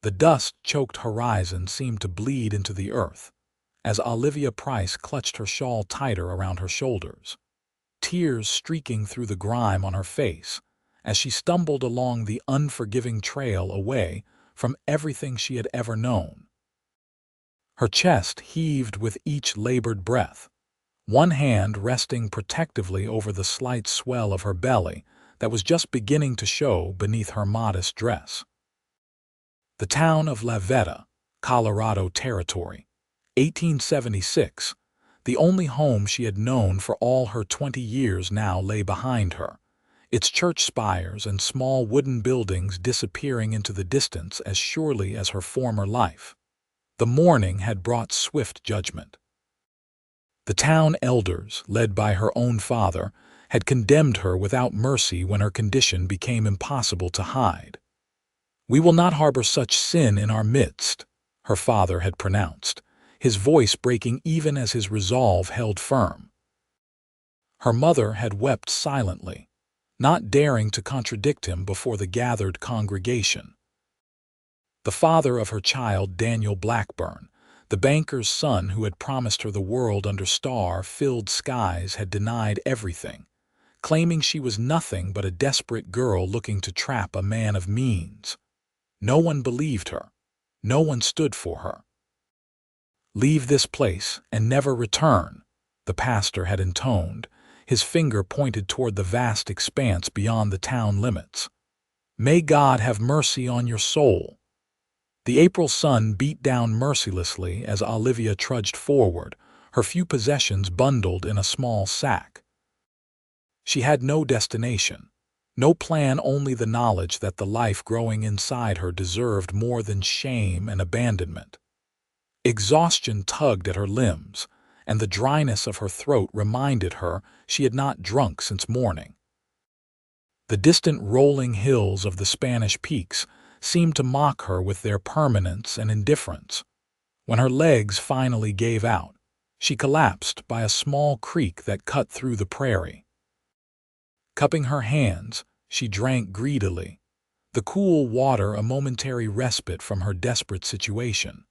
The dust-choked horizon seemed to bleed into the earth, as Olivia Price clutched her shawl tighter around her shoulders, tears streaking through the grime on her face as she stumbled along the unforgiving trail away from everything she had ever known. Her chest heaved with each labored breath, one hand resting protectively over the slight swell of her belly that was just beginning to show beneath her modest dress. The town of La Veta, Colorado Territory, 1876, the only home she had known for all her 20 years now lay behind her, its church spires and small wooden buildings disappearing into the distance as surely as her former life. The morning had brought swift judgment. The town elders, led by her own father, had condemned her without mercy when her condition became impossible to hide. "We will not harbor such sin in our midst," her father had pronounced, his voice breaking even as his resolve held firm. Her mother had wept silently, not daring to contradict him before the gathered congregation. The father of her child, Daniel Blackburn, the banker's son who had promised her the world under star-filled skies, had denied everything, claiming she was nothing but a desperate girl looking to trap a man of means. No one believed her. No one stood for her. "Leave this place and never return," the pastor had intoned, his finger pointed toward the vast expanse beyond the town limits. "May God have mercy on your soul." The April sun beat down mercilessly as Olivia trudged forward, her few possessions bundled in a small sack. She had no destination, no plan, only the knowledge that the life growing inside her deserved more than shame and abandonment. Exhaustion tugged at her limbs, and the dryness of her throat reminded her she had not drunk since morning. The distant rolling hills of the Spanish Peaks seemed to mock her with their permanence and indifference. When her legs finally gave out, she collapsed by a small creek that cut through the prairie. Cupping her hands, she drank greedily, the cool water a momentary respite from her desperate situation.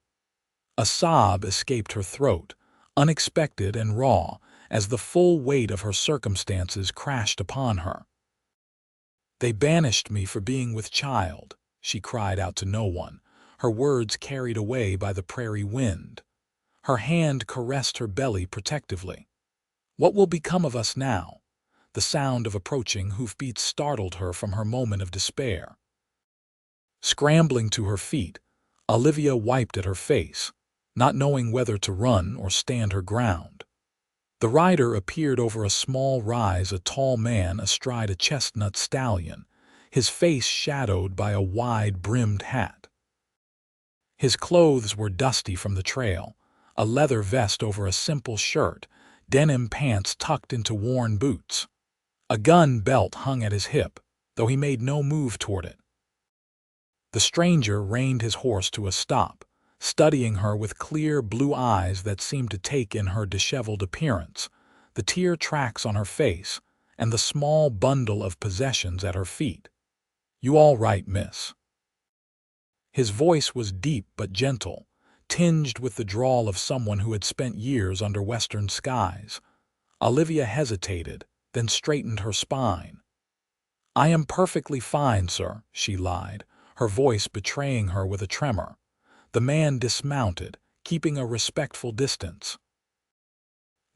A sob escaped her throat, unexpected and raw, as the full weight of her circumstances crashed upon her. "They banished me for being with child," she cried out to no one, her words carried away by the prairie wind. Her hand caressed her belly protectively. "What will become of us now?" The sound of approaching hoofbeats startled her from her moment of despair. Scrambling to her feet, Olivia wiped at her face, not knowing whether to run or stand her ground. The rider appeared over a small rise, a tall man astride a chestnut stallion, his face shadowed by a wide-brimmed hat. His clothes were dusty from the trail, a leather vest over a simple shirt, denim pants tucked into worn boots. A gun belt hung at his hip, though he made no move toward it. The stranger reined his horse to a stop, studying her with clear blue eyes that seemed to take in her disheveled appearance, the tear tracks on her face, and the small bundle of possessions at her feet. "You all right, miss?" His voice was deep but gentle, tinged with the drawl of someone who had spent years under western skies. Olivia hesitated, then straightened her spine. "I am perfectly fine, sir," she lied, her voice betraying her with a tremor. The man dismounted, keeping a respectful distance.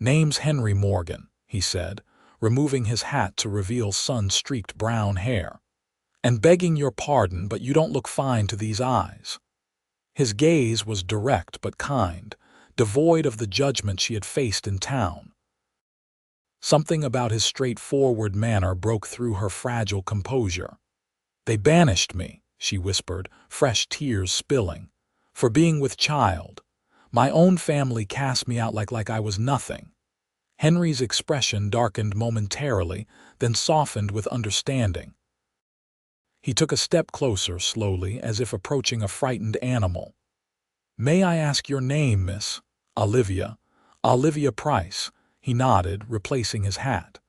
"Name's Henry Morgan," he said, removing his hat to reveal sun-streaked brown hair. "And begging your pardon, but you don't look fine to these eyes." His gaze was direct but kind, devoid of the judgment she had faced in town. Something about his straightforward manner broke through her fragile composure. "They banished me," she whispered, fresh tears spilling, "for being with child. My own family cast me out like I was nothing." Henry's expression darkened momentarily, then softened with understanding. He took a step closer slowly, as if approaching a frightened animal. "May I ask your name, miss?" "Olivia. Olivia Price." He nodded, replacing his hat.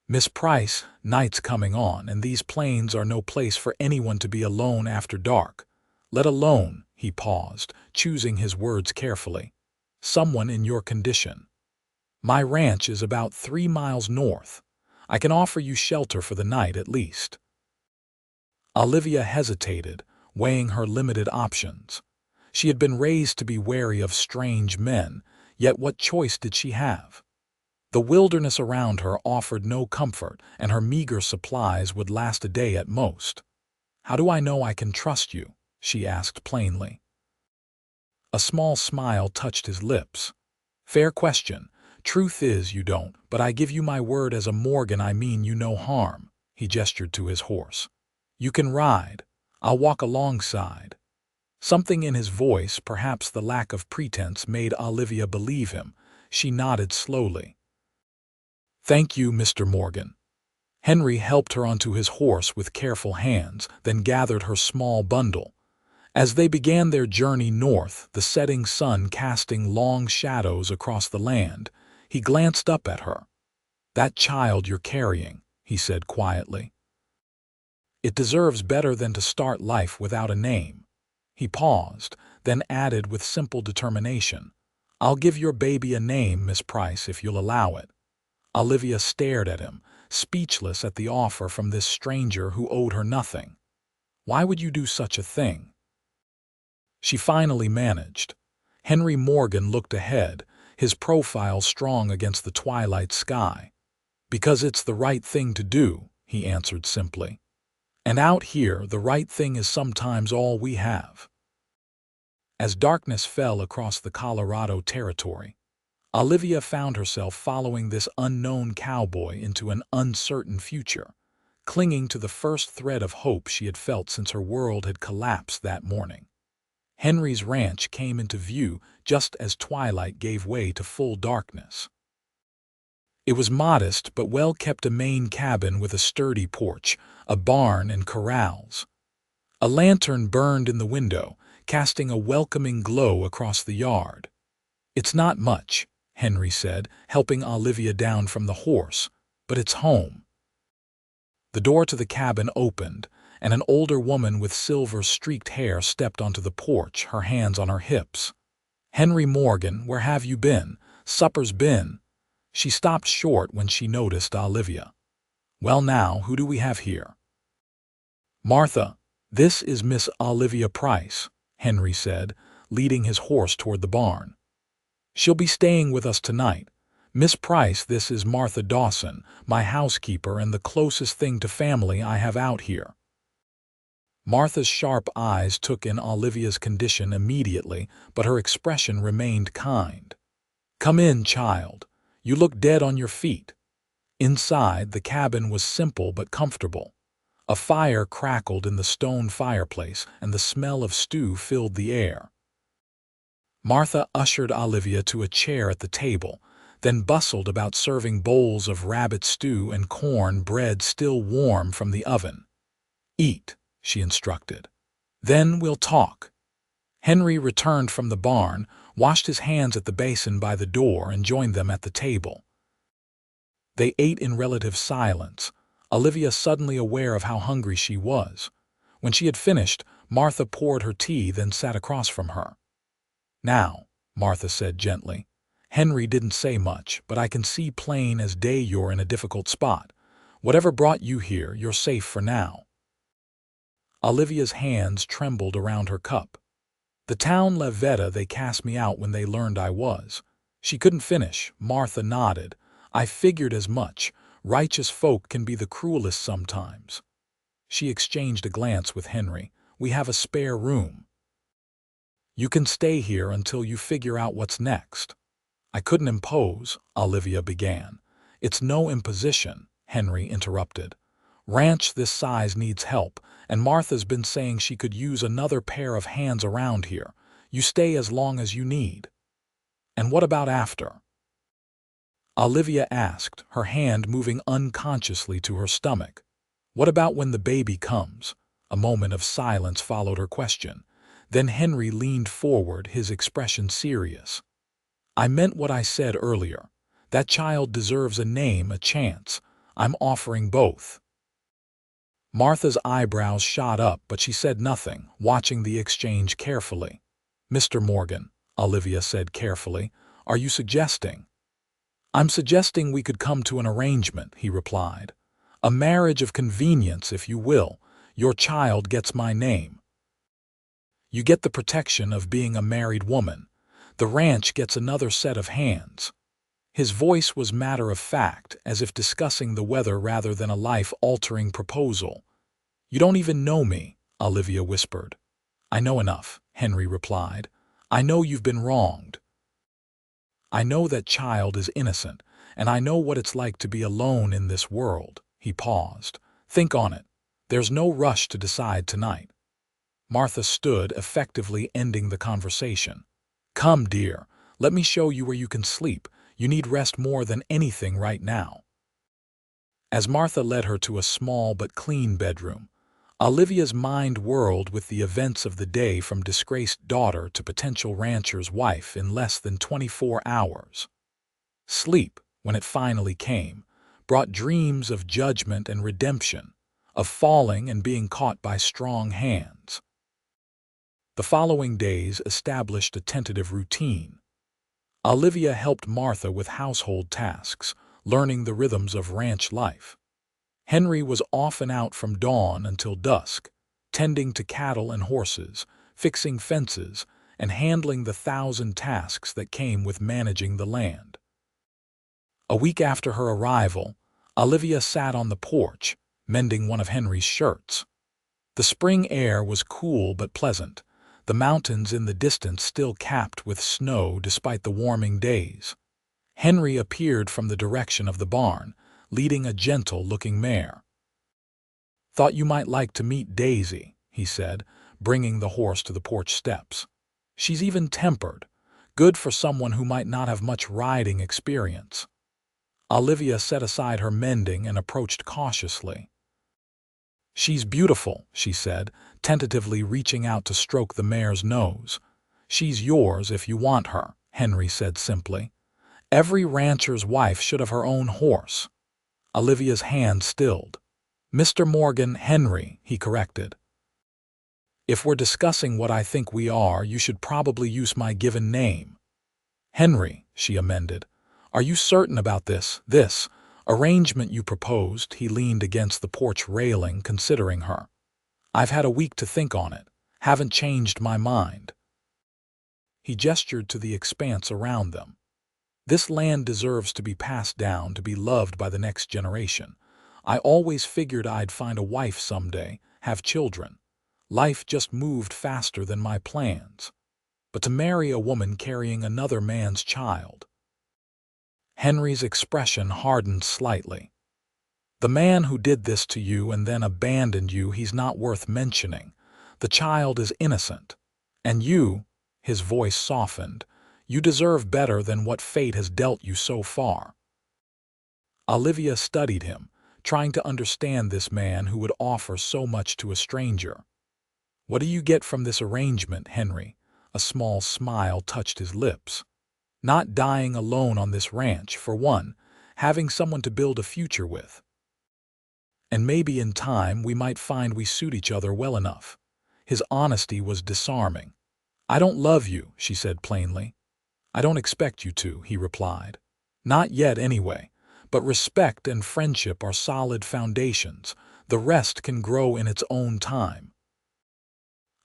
"Miss Price, night's coming on, and these plains are no place for anyone to be alone after dark. Let alone, he paused, choosing his words carefully, someone in your condition. My ranch is about 3 miles north. I can offer you shelter for the night at least. Olivia hesitated, weighing her limited options. She had been raised to be wary of strange men, yet what choice did she have? The wilderness around her offered no comfort, and her meager supplies would last a day at most. How do I know I can trust you? She asked plainly. A small smile touched his lips. Fair question. Truth is, you don't, but I give you my word as a Morgan I mean you no harm. He gestured to his horse. You can ride. I'll walk alongside. Something in his voice, perhaps the lack of pretense, made Olivia believe him. She nodded slowly. Thank you, Mr. Morgan. Henry helped her onto his horse with careful hands, then gathered her small bundle. As they began their journey north, the setting sun casting long shadows across the land, he glanced up at her. That child you're carrying, he said quietly. It deserves better than to start life without a name. He paused, then added with simple determination, I'll give your baby a name, Miss Price, if you'll allow it. Olivia stared at him, speechless at the offer from this stranger who owed her nothing. Why would you do such a thing? She finally managed. Henry Morgan looked ahead, his profile strong against the twilight sky. Because it's the right thing to do, he answered simply. And out here, the right thing is sometimes all we have. As darkness fell across the Colorado territory, Olivia found herself following this unknown cowboy into an uncertain future, clinging to the first thread of hope she had felt since her world had collapsed that morning. Henry's ranch came into view just as twilight gave way to full darkness. It was modest but well-kept, a main cabin with a sturdy porch, a barn and corrals. A lantern burned in the window, casting a welcoming glow across the yard. It's not much, Henry said, helping Olivia down from the horse, but it's home. The door to the cabin opened, and an older woman with silver-streaked hair stepped onto the porch, her hands on her hips. Henry Morgan, where have you been? Supper's been. She stopped short when she noticed Olivia. Well now, who do we have here? Martha, this is Miss Olivia Price, Henry said, leading his horse toward the barn. She'll be staying with us tonight. Miss Price, this is Martha Dawson, my housekeeper and the closest thing to family I have out here. Martha's sharp eyes took in Olivia's condition immediately, but her expression remained kind. Come in, child. You look dead on your feet. Inside, the cabin was simple but comfortable. A fire crackled in the stone fireplace, and the smell of stew filled the air. Martha ushered Olivia to a chair at the table, then bustled about serving bowls of rabbit stew and corn bread still warm from the oven. Eat, she instructed. Then we'll talk. Henry returned from the barn, washed his hands at the basin by the door, and joined them at the table. They ate in relative silence, Olivia suddenly aware of how hungry she was. When she had finished, Martha poured her tea, then sat across from her. Now, Martha said gently, Henry didn't say much, but I can see plain as day you're in a difficult spot. Whatever brought you here, you're safe for now. Olivia's hands trembled around her cup. The town Levetta, they cast me out when they learned I was. She couldn't finish. Martha nodded. I figured as much. Righteous folk can be the cruelest sometimes. She exchanged a glance with Henry. We have a spare room. You can stay here until you figure out what's next. I couldn't impose, Olivia began. It's no imposition, Henry interrupted. Ranch this size needs help, and Martha's been saying she could use another pair of hands around here. You stay as long as you need. And what about after? Olivia asked, her hand moving unconsciously to her stomach. What about when the baby comes? A moment of silence followed her question. Then Henry leaned forward, his expression serious. I meant what I said earlier. That child deserves a name, a chance. I'm offering both. Martha's eyebrows shot up, but she said nothing, watching the exchange carefully. "Mr. Morgan," Olivia said carefully, "are you suggesting—" "I'm suggesting we could come to an arrangement," he replied. "A marriage of convenience, if you will. Your child gets my name. You get the protection of being a married woman. The ranch gets another set of hands." His voice was matter-of-fact, as if discussing the weather rather than a life-altering proposal. "You don't even know me," Olivia whispered. "I know enough," Henry replied. "I know you've been wronged. I know that child is innocent, and I know what it's like to be alone in this world." He paused. "Think on it. There's no rush to decide tonight." Martha stood, effectively ending the conversation. "Come, dear. Let me show you where you can sleep. You need rest more than anything right now." As Martha led her to a small but clean bedroom, Olivia's mind whirled with the events of the day, from disgraced daughter to potential rancher's wife, in less than 24 hours. Sleep, when it finally came, brought dreams of judgment and redemption, of falling and being caught by strong hands. The following days established a tentative routine. Olivia helped Martha with household tasks, learning the rhythms of ranch life. Henry was often out from dawn until dusk, tending to cattle and horses, fixing fences, and handling the 1,000 tasks that came with managing the land. A week after her arrival, Olivia sat on the porch, mending one of Henry's shirts. The spring air was cool but pleasant, the mountains in the distance still capped with snow despite the warming days. Henry appeared from the direction of the barn, leading a gentle-looking mare. "Thought you might like to meet Daisy," he said, bringing the horse to the porch steps. "She's even-tempered, good for someone who might not have much riding experience." Olivia set aside her mending and approached cautiously. "She's beautiful," she said, tentatively reaching out to stroke the mare's nose. "She's yours if you want her," Henry said simply. "Every rancher's wife should have her own horse." Olivia's hand stilled. "Mr. Morgan, Henry," he corrected. "If we're discussing what I think we are, you should probably use my given name." "Henry," she amended. "Are you certain about this arrangement you proposed?" He leaned against the porch railing, considering her. "I've had a week to think on it. Haven't changed my mind." He gestured to the expanse around them. "This land deserves to be passed down, to be loved by the next generation. I always figured I'd find a wife someday, have children. Life just moved faster than my plans. But to marry a woman carrying another man's child—" Henry's expression hardened slightly. "The man who did this to you and then abandoned you, he's not worth mentioning. The child is innocent. And you," his voice softened, "you deserve better than what fate has dealt you so far." Olivia studied him, trying to understand this man who would offer so much to a stranger. "What do you get from this arrangement, Henry?" A small smile touched his lips. "Not dying alone on this ranch, for one, having someone to build a future with. And maybe in time we might find we suit each other well enough." His honesty was disarming. "I don't love you," she said plainly. "I don't expect you to," he replied. "Not yet anyway, but respect and friendship are solid foundations. The rest can grow in its own time."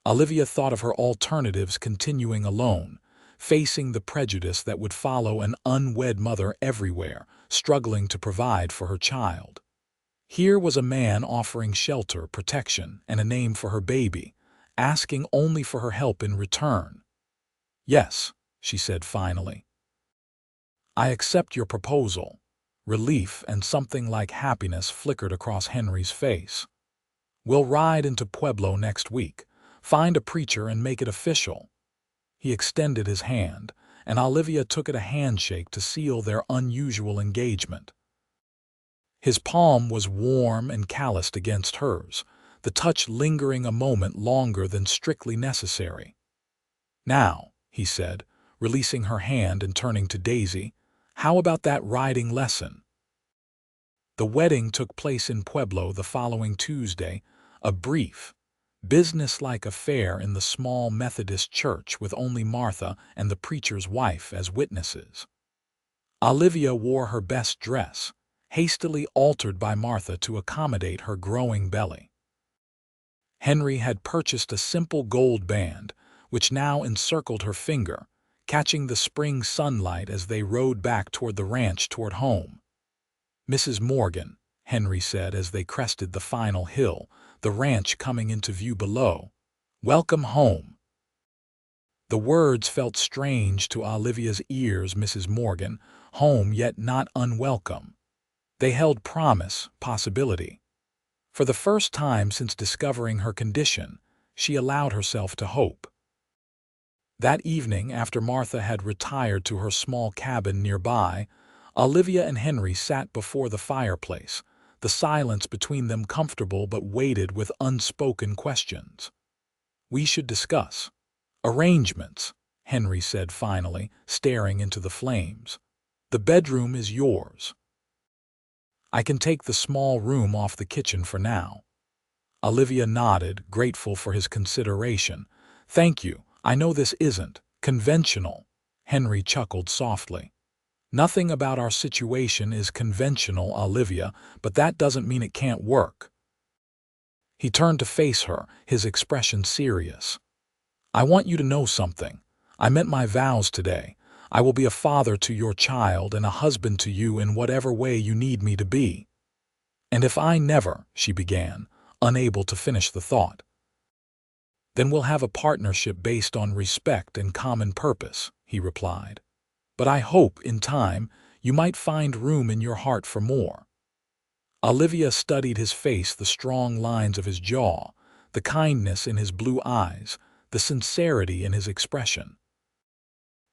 Olivia thought of her alternatives: continuing alone, facing the prejudice that would follow an unwed mother everywhere, struggling to provide for her child. Here was a man offering shelter, protection, and a name for her baby, asking only for her help in return. "Yes," she said finally. "I accept your proposal." Relief and something like happiness flickered across Henry's face. "We'll ride into Pueblo next week, find a preacher and make it official." He extended his hand, and Olivia took it, a handshake to seal their unusual engagement. His palm was warm and calloused against hers, the touch lingering a moment longer than strictly necessary. "Now," he said, releasing her hand and turning to Daisy, "how about that riding lesson?" The wedding took place in Pueblo the following Tuesday, a brief, businesslike affair in the small Methodist church with only Martha and the preacher's wife as witnesses. Olivia wore her best dress, hastily altered by Martha to accommodate her growing belly. Henry had purchased a simple gold band, which now encircled her finger, catching the spring sunlight as they rode back toward the ranch toward home. "Mrs. Morgan," Henry said as they crested the final hill, the ranch coming into view below, "welcome home." The words felt strange to Olivia's ears. Mrs. Morgan, home yet not unwelcome. They held promise, possibility. For the first time since discovering her condition, she allowed herself to hope. That evening, after Martha had retired to her small cabin nearby, Olivia and Henry sat before the fireplace, the silence between them comfortable but weighted with unspoken questions. "We should discuss arrangements," Henry said finally, staring into the flames. "The bedroom is yours. I can take the small room off the kitchen for now." Olivia nodded, grateful for his consideration. "Thank you. I know this isn't conventional." Henry chuckled softly. "Nothing about our situation is conventional, Olivia, but that doesn't mean it can't work." He turned to face her, his expression serious. "I want you to know something. I meant my vows today. I will be a father to your child and a husband to you in whatever way you need me to be." "And if I never," she began, unable to finish the thought. "Then we'll have a partnership based on respect and common purpose," he replied. "But I hope, in time, you might find room in your heart for more." Olivia studied his face, the strong lines of his jaw, the kindness in his blue eyes, the sincerity in his expression.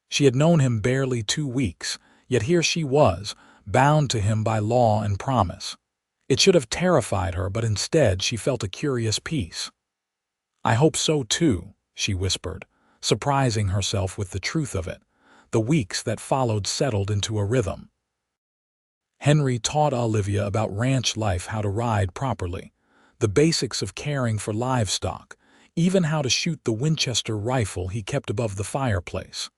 She had known him barely 2 weeks, yet here she was, bound to him by law and promise. It should have terrified her, but instead she felt a curious peace. "I hope so too," she whispered, surprising herself with the truth of it. The weeks that followed settled into a rhythm. Henry taught Olivia about ranch life, how to ride properly, the basics of caring for livestock, even how to shoot the Winchester rifle he kept above the fireplace.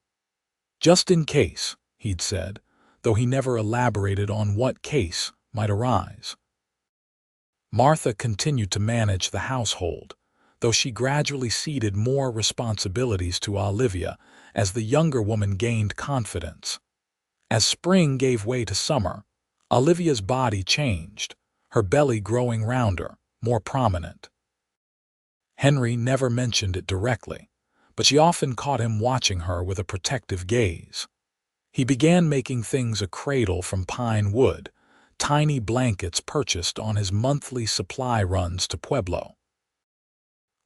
"Just in case," he'd said, though he never elaborated on what case might arise. Martha continued to manage the household, though she gradually ceded more responsibilities to Olivia as the younger woman gained confidence. As spring gave way to summer, Olivia's body changed, her belly growing rounder, more prominent. Henry never mentioned it directly, but she often caught him watching her with a protective gaze. He began making things a cradle from pine wood, tiny blankets purchased on his monthly supply runs to Pueblo.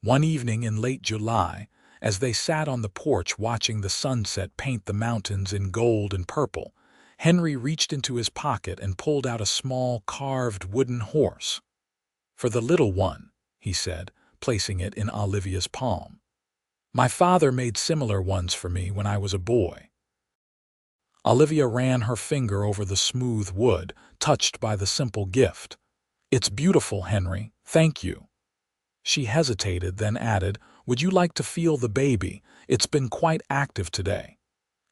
One evening in late July, as they sat on the porch watching the sunset paint the mountains in gold and purple, Henry reached into his pocket and pulled out a small carved wooden horse. "For the little one," he said, placing it in Olivia's palm. "My father made similar ones for me when I was a boy." Olivia ran her finger over the smooth wood, touched by the simple gift. "It's beautiful, Henry, thank you." She hesitated, then added, "Would you like to feel the baby? It's been quite active today."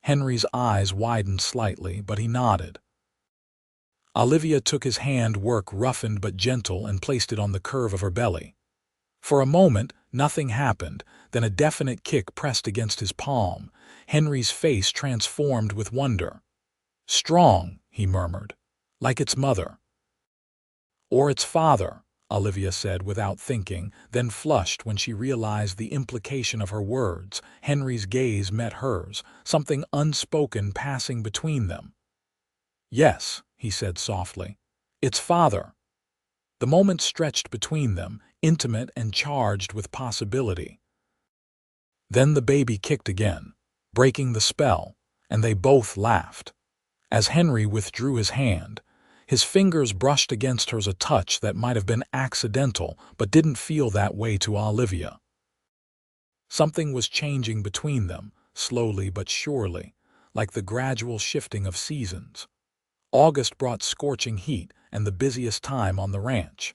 Henry's eyes widened slightly, but he nodded. Olivia took his hand, work roughened but gentle, and placed it on the curve of her belly. For a moment, nothing happened, then a definite kick pressed against his palm. Henry's face transformed with wonder. "Strong," he murmured, "like its mother." "Or its father," Olivia said without thinking, then flushed when she realized the implication of her words. Henry's gaze met hers, something unspoken passing between them. "Yes," he said softly, "its father." The moment stretched between them, intimate and charged with possibility. Then the baby kicked again, breaking the spell, and they both laughed. As Henry withdrew his hand, his fingers brushed against hers, a touch that might have been accidental but didn't feel that way to Olivia. Something was changing between them, slowly but surely, like the gradual shifting of seasons. August brought scorching heat and the busiest time on the ranch.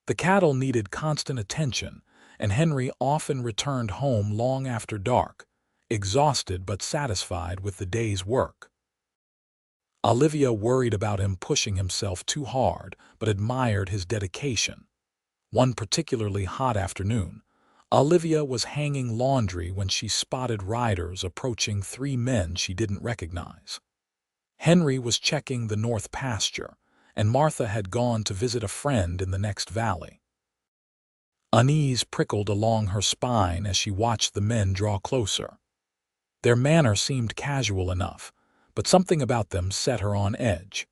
The cattle needed constant attention, and Henry often returned home long after dark, exhausted but satisfied with the day's work. Olivia worried about him pushing himself too hard, but admired his dedication. One particularly hot afternoon, Olivia was hanging laundry when she spotted riders approaching three men she didn't recognize. Henry was checking the north pasture, and Martha had gone to visit a friend in the next valley. Unease prickled along her spine as she watched the men draw closer. Their manner seemed casual enough, but something about them set her on edge.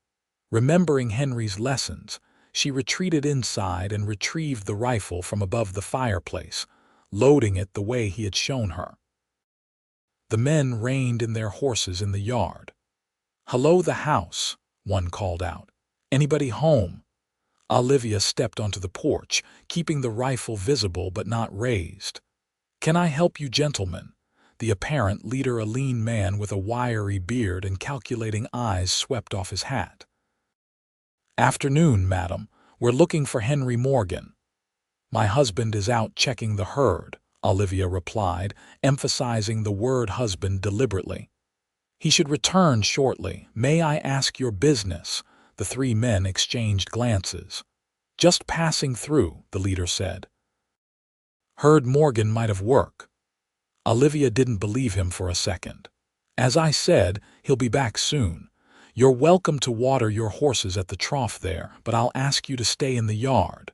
Remembering Henry's lessons, she retreated inside and retrieved the rifle from above the fireplace, loading it the way he had shown her. The men reined in their horses in the yard. "Hello, the house," one called out. "Anybody home?" Olivia stepped onto the porch, keeping the rifle visible but not raised. "Can I help you, gentlemen?" The apparent leader, a lean man with a wiry beard and calculating eyes, swept off his hat. "Afternoon, madam. We're looking for Henry Morgan." "My husband is out checking the herd," Olivia replied, emphasizing the word husband deliberately. "He should return shortly. May I ask your business?" The three men exchanged glances. "Just passing through," the leader said. "Heard Morgan might have work." Olivia didn't believe him for a second. "As I said, he'll be back soon. You're welcome to water your horses at the trough there, but I'll ask you to stay in the yard."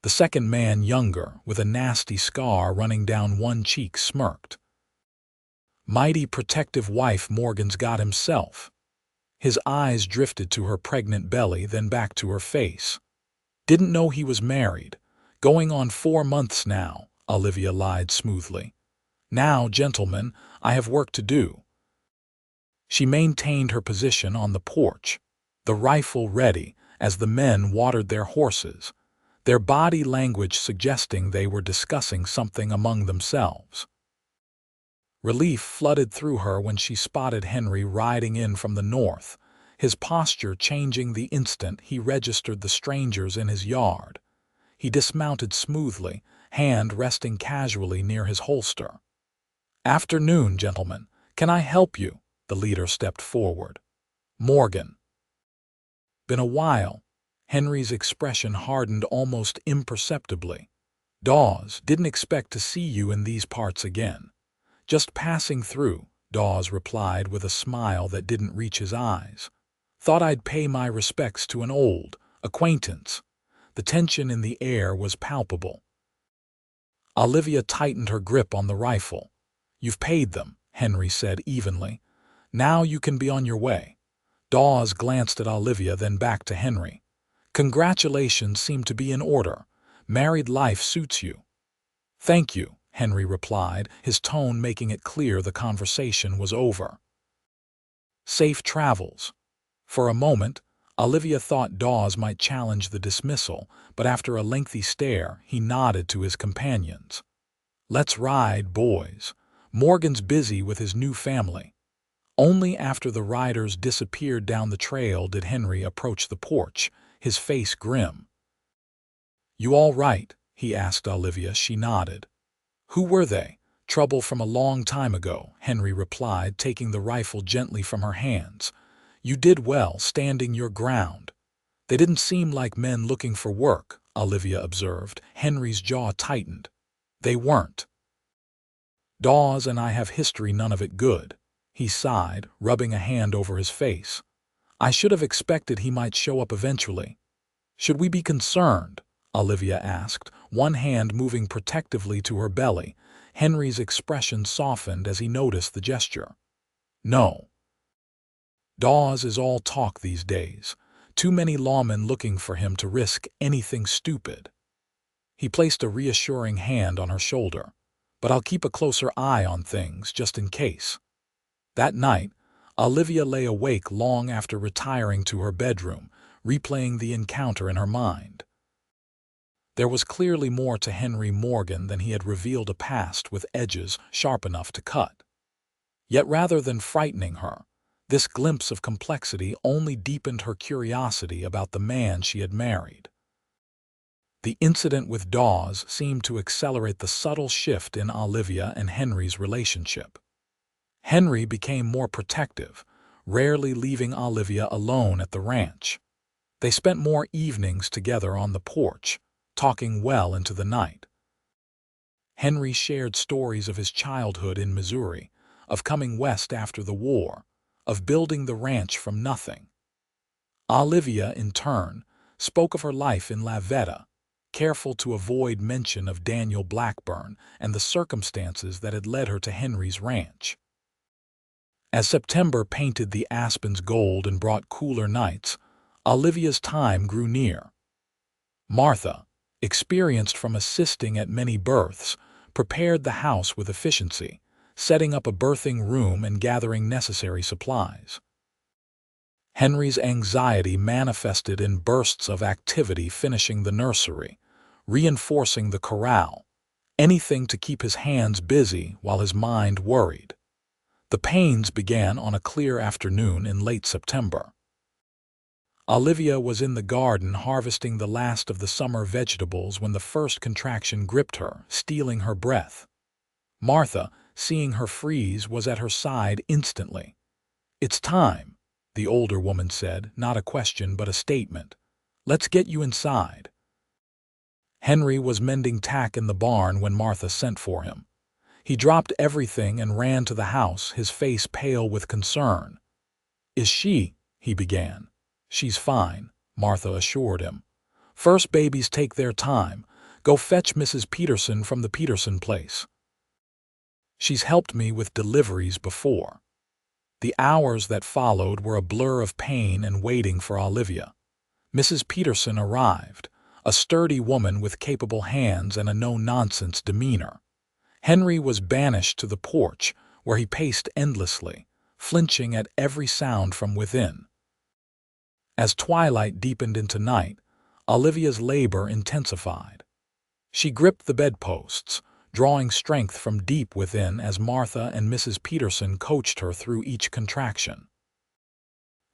The second man, younger, with a nasty scar running down one cheek, smirked. "Mighty protective wife Morgan's got himself." His eyes drifted to her pregnant belly, then back to her face. "Didn't know he was married. Going on 4 months now," Olivia lied smoothly. "Now, gentlemen, I have work to do." She maintained her position on the porch, the rifle ready, as the men watered their horses, their body language suggesting they were discussing something among themselves. Relief flooded through her when she spotted Henry riding in from the north, his posture changing the instant he registered the strangers in his yard. He dismounted smoothly, hand resting casually near his holster. "Afternoon, gentlemen. Can I help you?" The leader stepped forward. "Morgan." "Been a while." Henry's expression hardened almost imperceptibly. "Dawes, didn't expect to see you in these parts again." "Just passing through," Dawes replied with a smile that didn't reach his eyes. "Thought I'd pay my respects to an old acquaintance." The tension in the air was palpable. Olivia tightened her grip on the rifle. "You've paid them," Henry said evenly. "Now you can be on your way." Dawes glanced at Olivia, then back to Henry. "Congratulations seem to be in order. Married life suits you." "Thank you," Henry replied, his tone making it clear the conversation was over. "Safe travels." For a moment, Olivia thought Dawes might challenge the dismissal, but after a lengthy stare, he nodded to his companions. "Let's ride, boys. Morgan's busy with his new family." Only after the riders disappeared down the trail did Henry approach the porch, his face grim. "You all right?" he asked Olivia. She nodded. "Who were they?" "Trouble from a long time ago," Henry replied, taking the rifle gently from her hands. "You did well standing your ground." "They didn't seem like men looking for work," Olivia observed. Henry's jaw tightened. "They weren't. Dawes and I have history, none of it good." He sighed, rubbing a hand over his face. "I should have expected he might show up eventually." "Should we be concerned?" Olivia asked, one hand moving protectively to her belly. Henry's expression softened as he noticed the gesture. "No. Dawes is all talk these days. Too many lawmen looking for him to risk anything stupid." He placed a reassuring hand on her shoulder. "But I'll keep a closer eye on things, just in case." That night, Olivia lay awake long after retiring to her bedroom, replaying the encounter in her mind. There was clearly more to Henry Morgan than he had revealed, a past with edges sharp enough to cut. Yet rather than frightening her, This glimpse of complexity only deepened her curiosity about the man she had married. The incident with Dawes seemed to accelerate the subtle shift in Olivia and Henry's relationship. Henry became more protective, rarely leaving Olivia alone at the ranch. They spent more evenings together on the porch, talking well into the night. Henry shared stories of his childhood in Missouri, of coming west after the war, of building the ranch from nothing. Olivia, in turn, spoke of her life in La Veta, careful to avoid mention of Daniel Blackburn and the circumstances that had led her to Henry's ranch. As September painted the aspens gold and brought cooler nights, Olivia's time grew near. Martha, experienced from assisting at many births, prepared the house with efficiency, setting up a birthing room and gathering necessary supplies. Henry's anxiety manifested in bursts of activity, finishing the nursery, reinforcing the corral, anything to keep his hands busy while his mind worried. The pains began on a clear afternoon in late September. Olivia was in the garden harvesting the last of the summer vegetables when the first contraction gripped her, stealing her breath. Martha, seeing her freeze, was at her side instantly. "It's time," the older woman said, not a question but a statement. "Let's get you inside." Henry was mending tack in the barn when Martha sent for him. He dropped everything and ran to the house, his face pale with concern. "Is she?" he began. "She's fine," Martha assured him. "First babies take their time. Go fetch Mrs. Peterson from the Peterson place. She's helped me with deliveries before." The hours that followed were a blur of pain and waiting for Olivia. Mrs. Peterson arrived, a sturdy woman with capable hands and a no-nonsense demeanor. Henry was banished to the porch, where he paced endlessly, flinching at every sound from within. As twilight deepened into night, Olivia's labor intensified. She gripped the bedposts, drawing strength from deep within as Martha and Mrs. Peterson coached her through each contraction.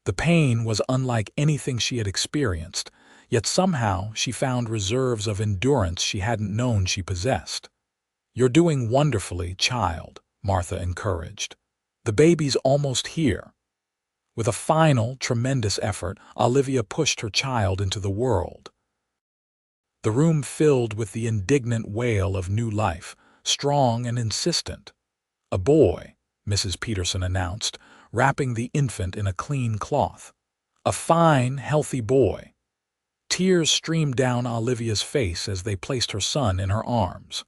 The pain was unlike anything she had experienced, yet somehow she found reserves of endurance she hadn't known she possessed. "You're doing wonderfully, child," Martha encouraged. "The baby's almost here." With a final, tremendous effort, Olivia pushed her child into the world. The room filled with the indignant wail of new life, strong and insistent. "A boy," Mrs. Peterson announced, wrapping the infant in a clean cloth. "A fine, healthy boy." Tears streamed down Olivia's face as they placed her son in her arms.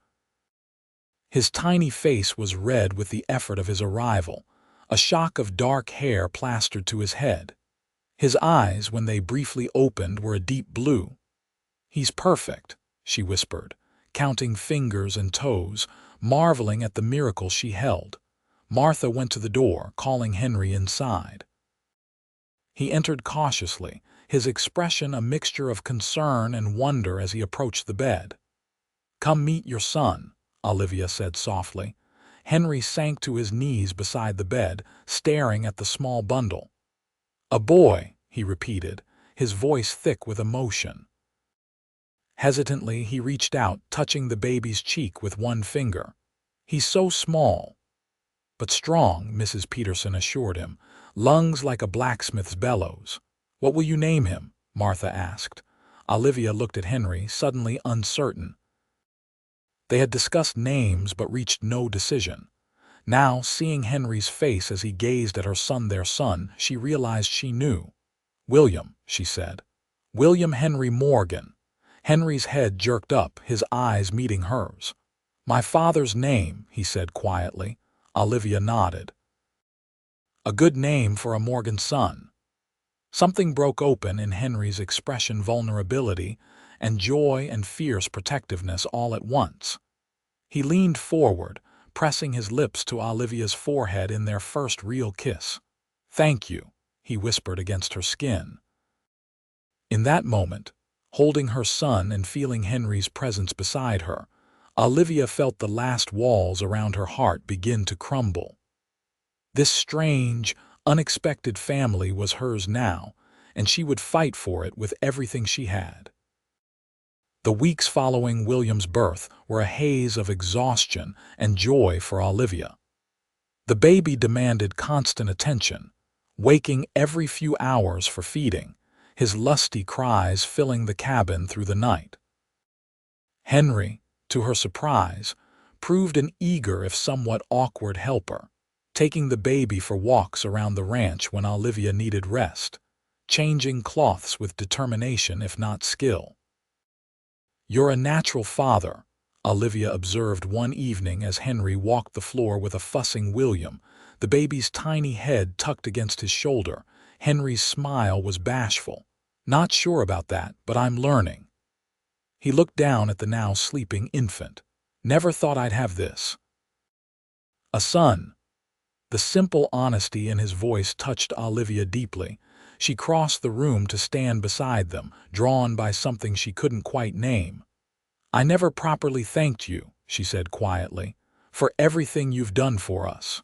His tiny face was red with the effort of his arrival, a shock of dark hair plastered to his head. His eyes, when they briefly opened, were a deep blue. "He's perfect," she whispered, counting fingers and toes, marveling at the miracle she held. Martha went to the door, calling Henry inside. He entered cautiously, his expression a mixture of concern and wonder as he approached the bed. "Come meet your son," Olivia said softly. Henry sank to his knees beside the bed, staring at the small bundle. "A boy," he repeated, his voice thick with emotion. Hesitantly, he reached out, touching the baby's cheek with one finger. "He's so small." "But strong," Mrs. Peterson assured him, "lungs like a blacksmith's bellows." "What will you name him?" Martha asked. Olivia looked at Henry, suddenly uncertain. They had discussed names but reached no decision. Now, seeing Henry's face as he gazed at her son, their son, she realized she knew. "William," she said. "William Henry Morgan." Henry's head jerked up, his eyes meeting hers. "My father's name," he said quietly. Olivia nodded. "A good name for a Morgan son." Something broke open in Henry's expression, vulnerability and joy and fierce protectiveness all at once. He leaned forward, pressing his lips to Olivia's forehead in their first real kiss. "Thank you," he whispered against her skin. In that moment, holding her son and feeling Henry's presence beside her, Olivia felt the last walls around her heart begin to crumble. This strange, unexpected family was hers now, and she would fight for it with everything she had. The weeks following William's birth were a haze of exhaustion and joy for Olivia. The baby demanded constant attention, waking every few hours for feeding, his lusty cries filling the cabin through the night. Henry, to her surprise, proved an eager if somewhat awkward helper, taking the baby for walks around the ranch when Olivia needed rest, changing cloths with determination if not skill. "You're a natural father," Olivia observed one evening as Henry walked the floor with a fussing William, the baby's tiny head tucked against his shoulder. Henry's smile was bashful. "Not sure about that, but I'm learning." He looked down at the now sleeping infant. "Never thought I'd have this." "A son." The simple honesty in his voice touched Olivia deeply. She crossed the room to stand beside them, drawn by something she couldn't quite name. "I never properly thanked you," she said quietly, "for everything you've done for us."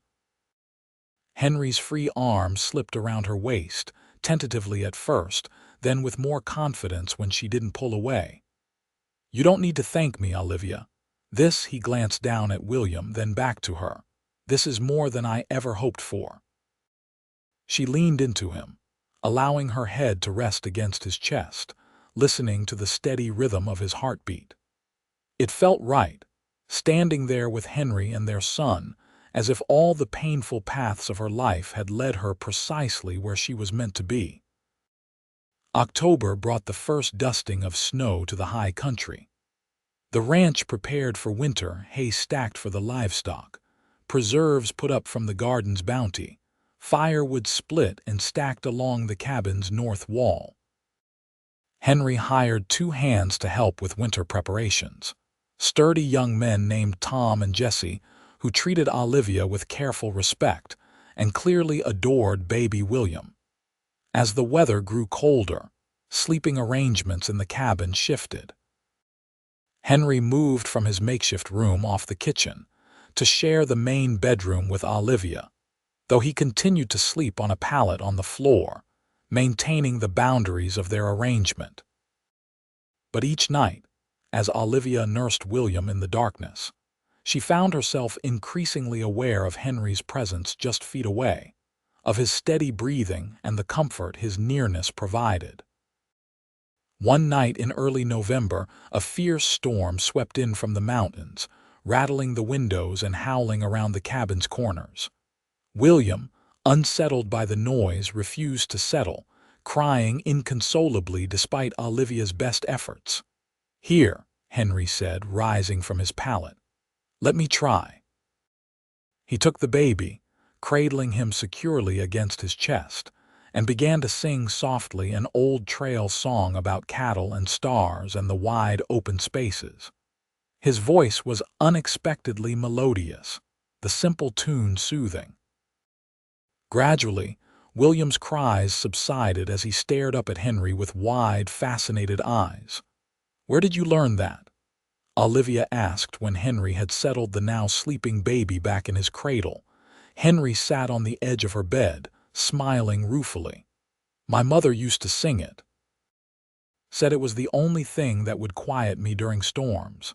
Henry's free arm slipped around her waist, tentatively at first, then with more confidence when she didn't pull away. "You don't need to thank me, Olivia. This," he glanced down at William, then back to her. "This is more than I ever hoped for." She leaned into him, allowing her head to rest against his chest, listening to the steady rhythm of his heartbeat. It felt right, standing there with Henry and their son, as if all the painful paths of her life had led her precisely where she was meant to be. October brought the first dusting of snow to the high country. The ranch prepared for winter, hay stacked for the livestock, preserves put up from the garden's bounty, firewood split and stacked along the cabin's north wall. Henry hired 2 hands to help with winter preparations, sturdy young men named Tom and Jesse, who treated Olivia with careful respect and clearly adored baby William. As the weather grew colder, sleeping arrangements in the cabin shifted. Henry moved from his makeshift room off the kitchen to share the main bedroom with Olivia, though he continued to sleep on a pallet on the floor, maintaining the boundaries of their arrangement. But each night, as Olivia nursed William in the darkness, she found herself increasingly aware of Henry's presence just feet away, of his steady breathing and the comfort his nearness provided. One night in early November, a fierce storm swept in from the mountains, rattling the windows and howling around the cabin's corners. William, unsettled by the noise, refused to settle, crying inconsolably despite Olivia's best efforts. "Here," Henry said, rising from his pallet. "Let me try." He took the baby, cradling him securely against his chest, and began to sing softly an old trail song about cattle and stars and the wide open spaces. His voice was unexpectedly melodious, the simple tune soothing. Gradually, William's cries subsided as he stared up at Henry with wide, fascinated eyes. "Where did you learn that?" Olivia asked when Henry had settled the now sleeping baby back in his cradle. Henry sat on the edge of her bed, smiling ruefully. "My mother used to sing it. Said it was the only thing that would quiet me during storms."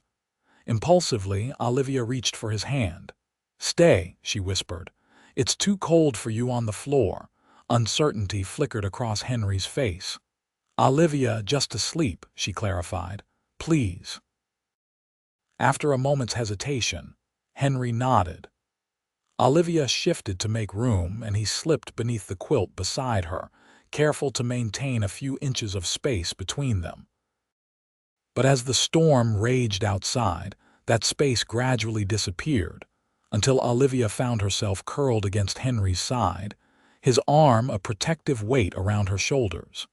Impulsively, Olivia reached for his hand. "Stay," she whispered. "It's too cold for you on the floor." Uncertainty flickered across Henry's face. "Olivia, just asleep," she clarified. "Please." After a moment's hesitation, Henry nodded. Olivia shifted to make room, and he slipped beneath the quilt beside her, careful to maintain a few inches of space between them. But as the storm raged outside, that space gradually disappeared, until Olivia found herself curled against Henry's side, his arm a protective weight around her shoulders.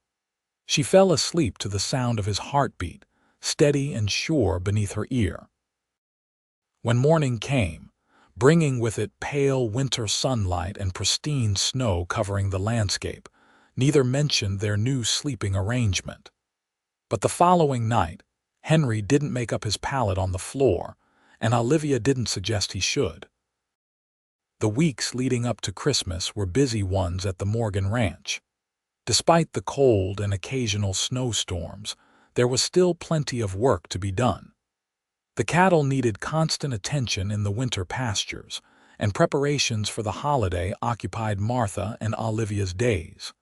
She fell asleep to the sound of his heartbeat, steady and sure beneath her ear. When morning came, bringing with it pale winter sunlight and pristine snow covering the landscape, neither mentioned their new sleeping arrangement. But the following night, Henry didn't make up his pallet on the floor, and Olivia didn't suggest he should. The weeks leading up to Christmas were busy ones at the Morgan Ranch. Despite the cold and occasional snowstorms, there was still plenty of work to be done. The cattle needed constant attention in the winter pastures, and preparations for the holiday occupied Martha and Olivia's days.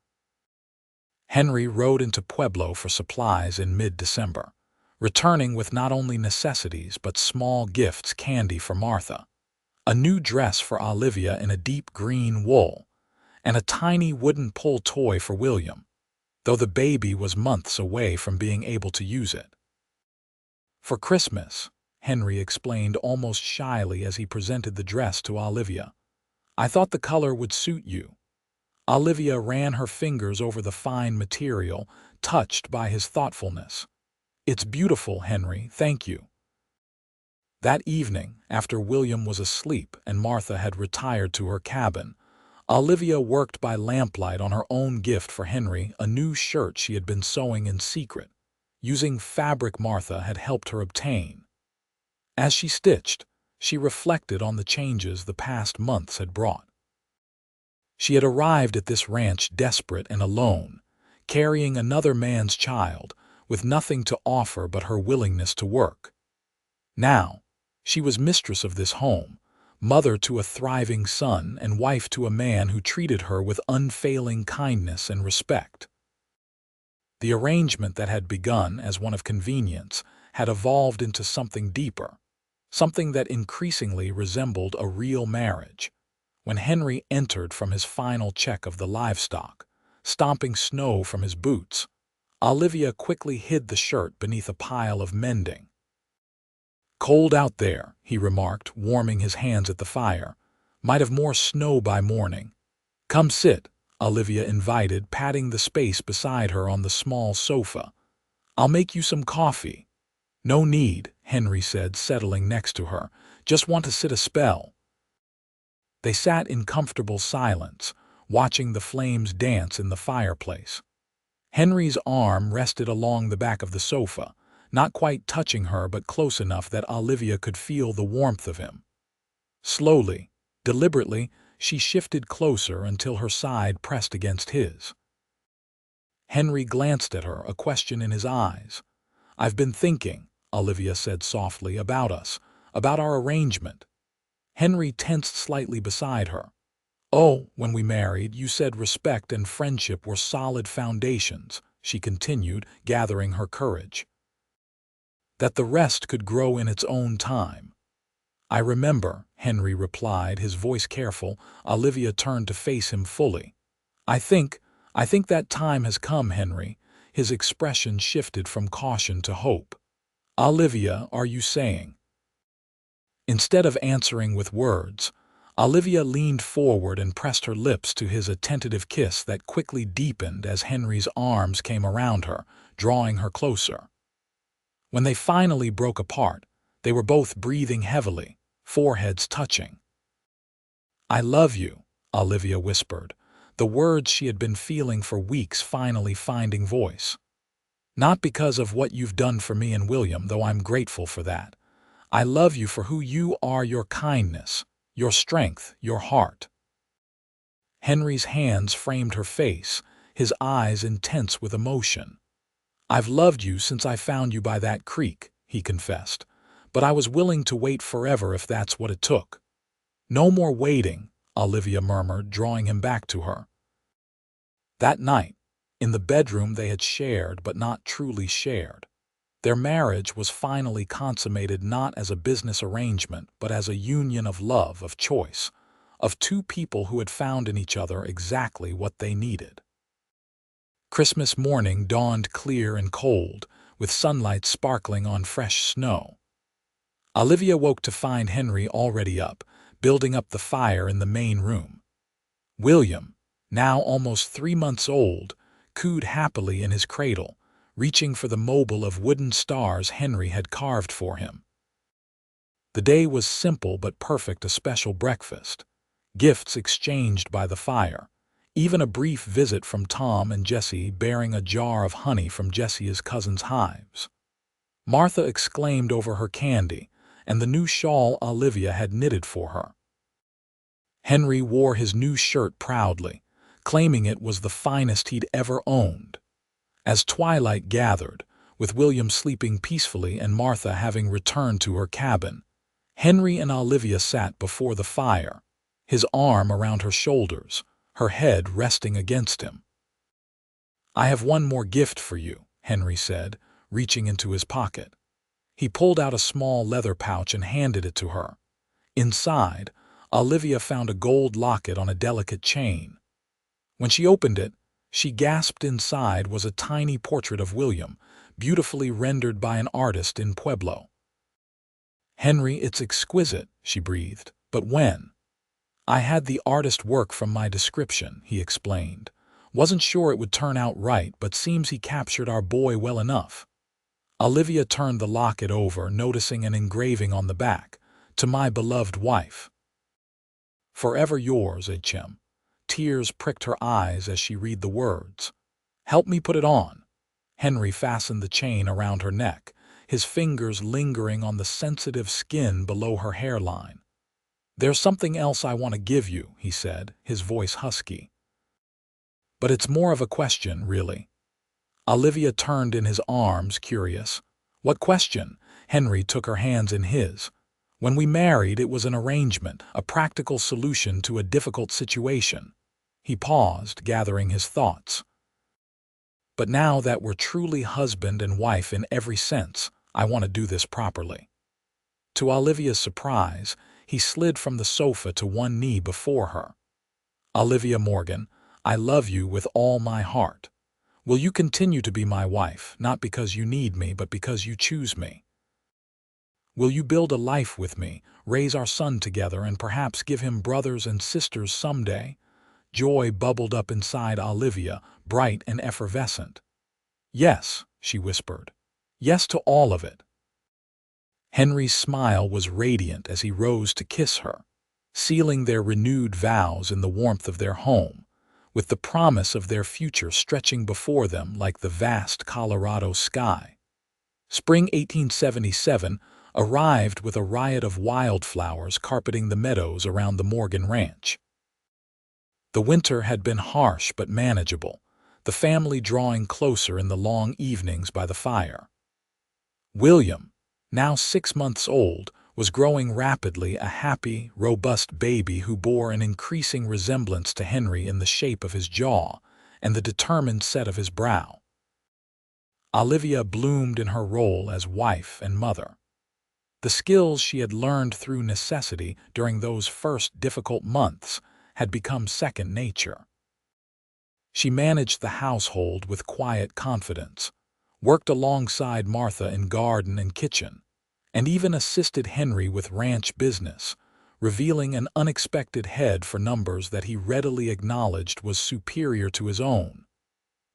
Henry rode into Pueblo for supplies in mid-December, returning with not only necessities but small gifts: candy for Martha, a new dress for Olivia in a deep green wool, and a tiny wooden pull toy for William, though the baby was months away from being able to use it. "For Christmas," Henry explained almost shyly as he presented the dress to Olivia, "I thought the color would suit you." Olivia ran her fingers over the fine material, touched by his thoughtfulness. "It's beautiful, Henry, thank you." That evening, after William was asleep and Martha had retired to her cabin, Olivia worked by lamplight on her own gift for Henry, a new shirt she had been sewing in secret, using fabric Martha had helped her obtain. As she stitched, she reflected on the changes the past months had brought. She had arrived at this ranch desperate and alone, carrying another man's child, with nothing to offer but her willingness to work. Now, she was mistress of this home, mother to a thriving son and wife to a man who treated her with unfailing kindness and respect. The arrangement that had begun as one of convenience had evolved into something deeper, something that increasingly resembled a real marriage. When Henry entered from his final check of the livestock, stomping snow from his boots, Olivia quickly hid the shirt beneath a pile of mending. "Cold out there," he remarked, warming his hands at the fire. "Might have more snow by morning." "Come sit," Olivia invited, patting the space beside her on the small sofa. "I'll make you some coffee." "No need," Henry said, settling next to her. "Just want to sit a spell." They sat in comfortable silence, watching the flames dance in the fireplace. Henry's arm rested along the back of the sofa, not quite touching her but close enough that Olivia could feel the warmth of him. Slowly, deliberately, she shifted closer until her side pressed against his. Henry glanced at her, a question in his eyes. "I've been thinking," Olivia said softly, "about us, about our arrangement." Henry tensed slightly beside her. "Oh, when we married, you said respect and friendship were solid foundations," she continued, gathering her courage. "That the rest could grow in its own time." "I remember," Henry replied, his voice careful. Olivia turned to face him fully. I think that time has come, Henry." His expression shifted from caution to hope. "Olivia, are you saying?" Instead of answering with words, Olivia leaned forward and pressed her lips to his attentive kiss that quickly deepened as Henry's arms came around her, drawing her closer. When they finally broke apart, they were both breathing heavily, foreheads touching. "I love you," Olivia whispered, the words she had been feeling for weeks finally finding voice. "Not because of what you've done for me and William, though I'm grateful for that. I love you for who you are, your kindness, your strength, your heart." Henry's hands framed her face, his eyes intense with emotion. "I've loved you since I found you by that creek," he confessed, "but I was willing to wait forever if that's what it took." "No more waiting," Olivia murmured, drawing him back to her. That night, in the bedroom they had shared but not truly shared, their marriage was finally consummated not as a business arrangement but as a union of love, of choice, of two people who had found in each other exactly what they needed. Christmas morning dawned clear and cold, with sunlight sparkling on fresh snow. Olivia woke to find Henry already up, building up the fire in the main room. William, now almost 3 months old, cooed happily in his cradle, reaching for the mobile of wooden stars Henry had carved for him. The day was simple but perfect: a special breakfast, gifts exchanged by the fire, even a brief visit from Tom and Jessie bearing a jar of honey from Jessia's cousin's hives. Martha exclaimed over her candy and the new shawl Olivia had knitted for her. Henry wore his new shirt proudly, claiming it was the finest he'd ever owned. As twilight gathered, with William sleeping peacefully and Martha having returned to her cabin, Henry and Olivia sat before the fire, his arm around her shoulders, her head resting against him. "I have one more gift for you," Henry said, reaching into his pocket. He pulled out a small leather pouch and handed it to her. Inside, Olivia found a gold locket on a delicate chain. When she opened it, she gasped. Inside was a tiny portrait of William, beautifully rendered by an artist in Pueblo. "Henry, it's exquisite," she breathed. "But when?" "I had the artist work from my description," he explained. "Wasn't sure it would turn out right, but seems he captured our boy well enough." Olivia turned the locket over, noticing an engraving on the back, "To my beloved wife. Forever yours, H.M." Tears pricked her eyes as she read the words. "Help me put it on." Henry fastened the chain around her neck, his fingers lingering on the sensitive skin below her hairline. "There's something else I want to give you," he said, his voice husky. "But it's more of a question, really." Olivia turned in his arms, curious. "What question?" Henry took her hands in his. "When we married, it was an arrangement, a practical solution to a difficult situation." He paused, gathering his thoughts. "But now that we're truly husband and wife in every sense, I want to do this properly." To Olivia's surprise, he slid from the sofa to one knee before her. "Olivia Morgan, I love you with all my heart. Will you continue to be my wife, not because you need me, but because you choose me? Will you build a life with me, raise our son together, and perhaps give him brothers and sisters someday?" Joy bubbled up inside Olivia, bright and effervescent. "Yes," she whispered. "Yes to all of it." Henry's smile was radiant as he rose to kiss her, sealing their renewed vows in the warmth of their home, with the promise of their future stretching before them like the vast Colorado sky. Spring 1877 arrived with a riot of wildflowers carpeting the meadows around the Morgan Ranch. The winter had been harsh but manageable, the family drawing closer in the long evenings by the fire. William, now 6 months old, was growing rapidly, a happy, robust baby who bore an increasing resemblance to Henry in the shape of his jaw and the determined set of his brow. Olivia bloomed in her role as wife and mother. The skills she had learned through necessity during those first difficult months had become second nature. She managed the household with quiet confidence, worked alongside Martha in garden and kitchen, and even assisted Henry with ranch business, revealing an unexpected head for numbers that he readily acknowledged was superior to his own.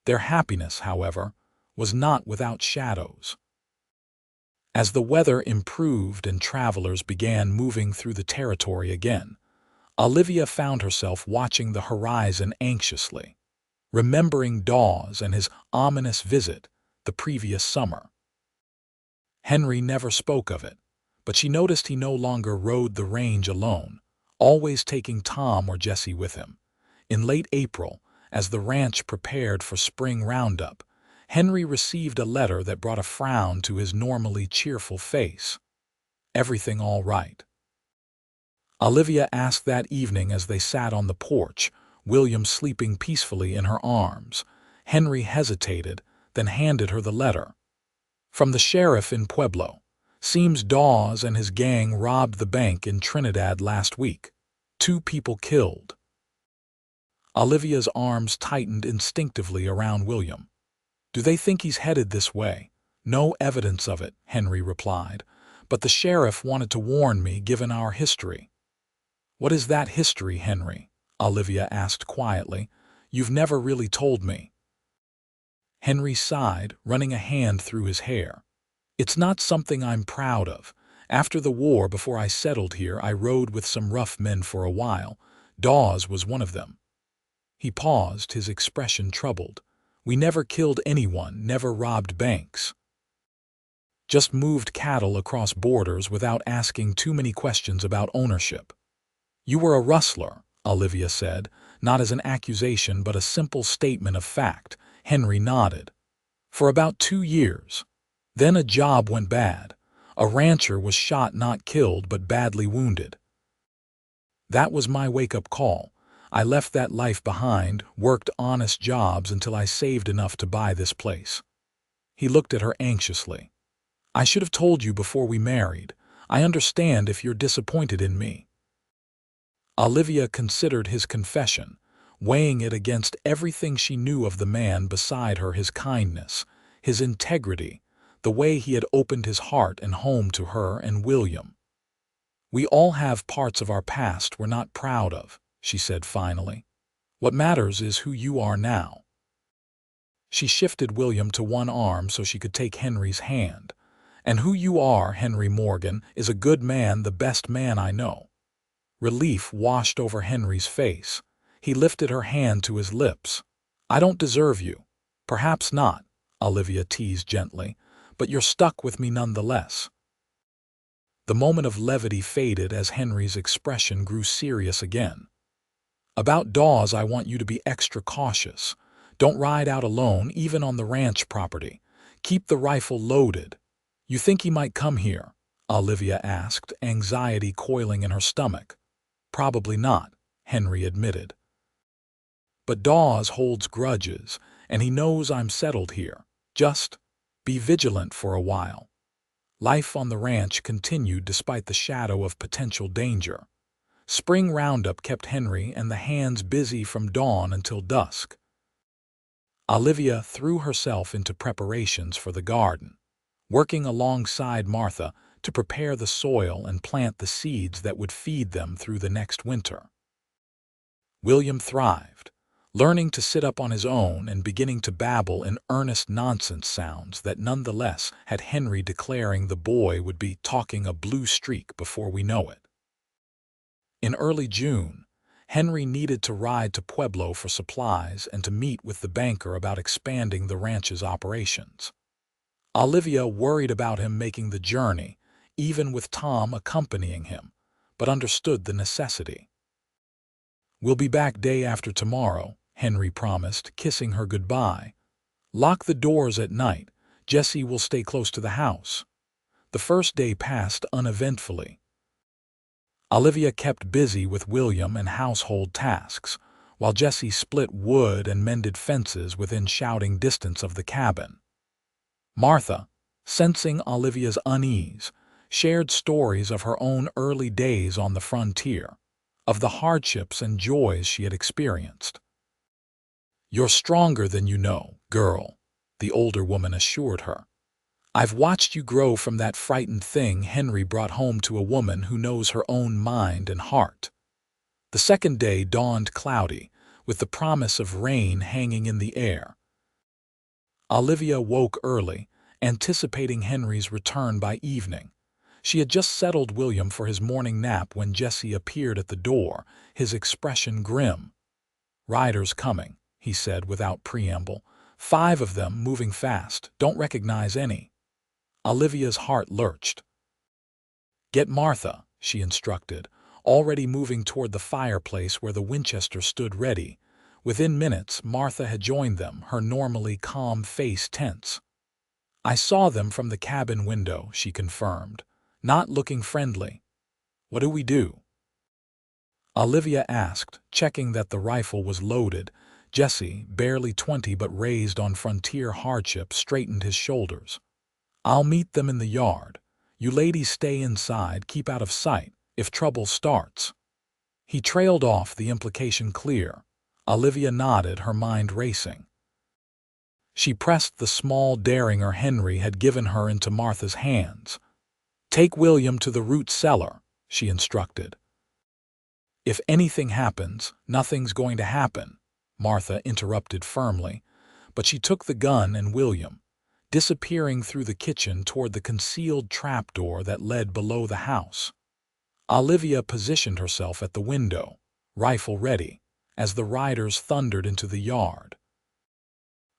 Their happiness, however, was not without shadows. As the weather improved and travelers began moving through the territory again, Olivia found herself watching the horizon anxiously, remembering Dawes and his ominous visit the previous summer. Henry never spoke of it, but she noticed he no longer rode the range alone, always taking Tom or Jesse with him. In late April, as the ranch prepared for spring roundup, Henry received a letter that brought a frown to his normally cheerful face. "Everything all right?" Olivia asked that evening as they sat on the porch, William sleeping peacefully in her arms. Henry hesitated, then handed her the letter. "From the sheriff in Pueblo. Seems Dawes and his gang robbed the bank in Trinidad last week. 2 people killed." Olivia's arms tightened instinctively around William. "Do they think he's headed this way?" "No evidence of it," Henry replied, "but the sheriff wanted to warn me given our history." "What is that history, Henry?" Olivia asked quietly. "You've never really told me." Henry sighed, running a hand through his hair. "It's not something I'm proud of. After the war, before I settled here, I rode with some rough men for a while. Dawes was one of them." He paused, his expression troubled. "We never killed anyone, never robbed banks. Just moved cattle across borders without asking too many questions about ownership." You were a rustler, Olivia said, not as an accusation but a simple statement of fact. Henry nodded. For about 2 years. Then a job went bad. A rancher was shot, not killed, but badly wounded. That was my wake-up call. I left that life behind, worked honest jobs until I saved enough to buy this place. He looked at her anxiously. I should have told you before we married. I understand if you're disappointed in me. Olivia considered his confession, weighing it against everything she knew of the man beside her, his kindness, his integrity, the way he had opened his heart and home to her and William. We all have parts of our past we're not proud of, she said finally. What matters is who you are now. She shifted William to one arm so she could take Henry's hand. And who you are, Henry Morgan, is a good man, the best man I know. Relief washed over Henry's face. He lifted her hand to his lips. I don't deserve you. Perhaps not, Olivia teased gently, but you're stuck with me nonetheless. The moment of levity faded as Henry's expression grew serious again. About Dawes, I want you to be extra cautious. Don't ride out alone, even on the ranch property. Keep the rifle loaded. You think he might come here? Olivia asked, anxiety coiling in her stomach. Probably not, Henry admitted. But Dawes holds grudges, and he knows I'm settled here. Just be vigilant for a while. Life on the ranch continued despite the shadow of potential danger. Spring roundup kept Henry and the hands busy from dawn until dusk. Olivia threw herself into preparations for the garden, working alongside Martha to prepare the soil and plant the seeds that would feed them through the next winter. William thrived, learning to sit up on his own and beginning to babble in earnest nonsense sounds that nonetheless had Henry declaring the boy would be talking a blue streak before we know it. In early June, Henry needed to ride to Pueblo for supplies and to meet with the banker about expanding the ranch's operations. Olivia worried about him making the journey, even with Tom accompanying him, but understood the necessity. We'll be back day after tomorrow, Henry promised, kissing her goodbye. Lock the doors at night. Jessie will stay close to the house. The first day passed uneventfully. Olivia kept busy with William and household tasks, while Jessie split wood and mended fences within shouting distance of the cabin. Martha, sensing Olivia's unease, shared stories of her own early days on the frontier, of the hardships and joys she had experienced. You're stronger than you know, girl, the older woman assured her. I've watched you grow from that frightened thing Henry brought home to a woman who knows her own mind and heart. The second day dawned cloudy, with the promise of rain hanging in the air. Olivia woke early, anticipating Henry's return by evening. She had just settled William for his morning nap when Jessie appeared at the door, his expression grim. Riders coming, he said without preamble. 5 of them, moving fast, don't recognize any. Olivia's heart lurched. Get Martha, she instructed, already moving toward the fireplace where the Winchester stood ready. Within minutes, Martha had joined them, her normally calm face tense. I saw them from the cabin window, she confirmed, not looking friendly. What do we do? Olivia asked, checking that the rifle was loaded. Jessie, barely 20 but raised on frontier hardship, straightened his shoulders. I'll meet them in the yard. You ladies stay inside, keep out of sight, if trouble starts. He trailed off, the implication clear. Olivia nodded, her mind racing. She pressed the small derringer Henry had given her into Martha's hands. Take William to the root cellar, she instructed. If anything happens, nothing's going to happen, Martha interrupted firmly, but she took the gun and William, disappearing through the kitchen toward the concealed trapdoor that led below the house. Olivia positioned herself at the window, rifle ready, as the riders thundered into the yard.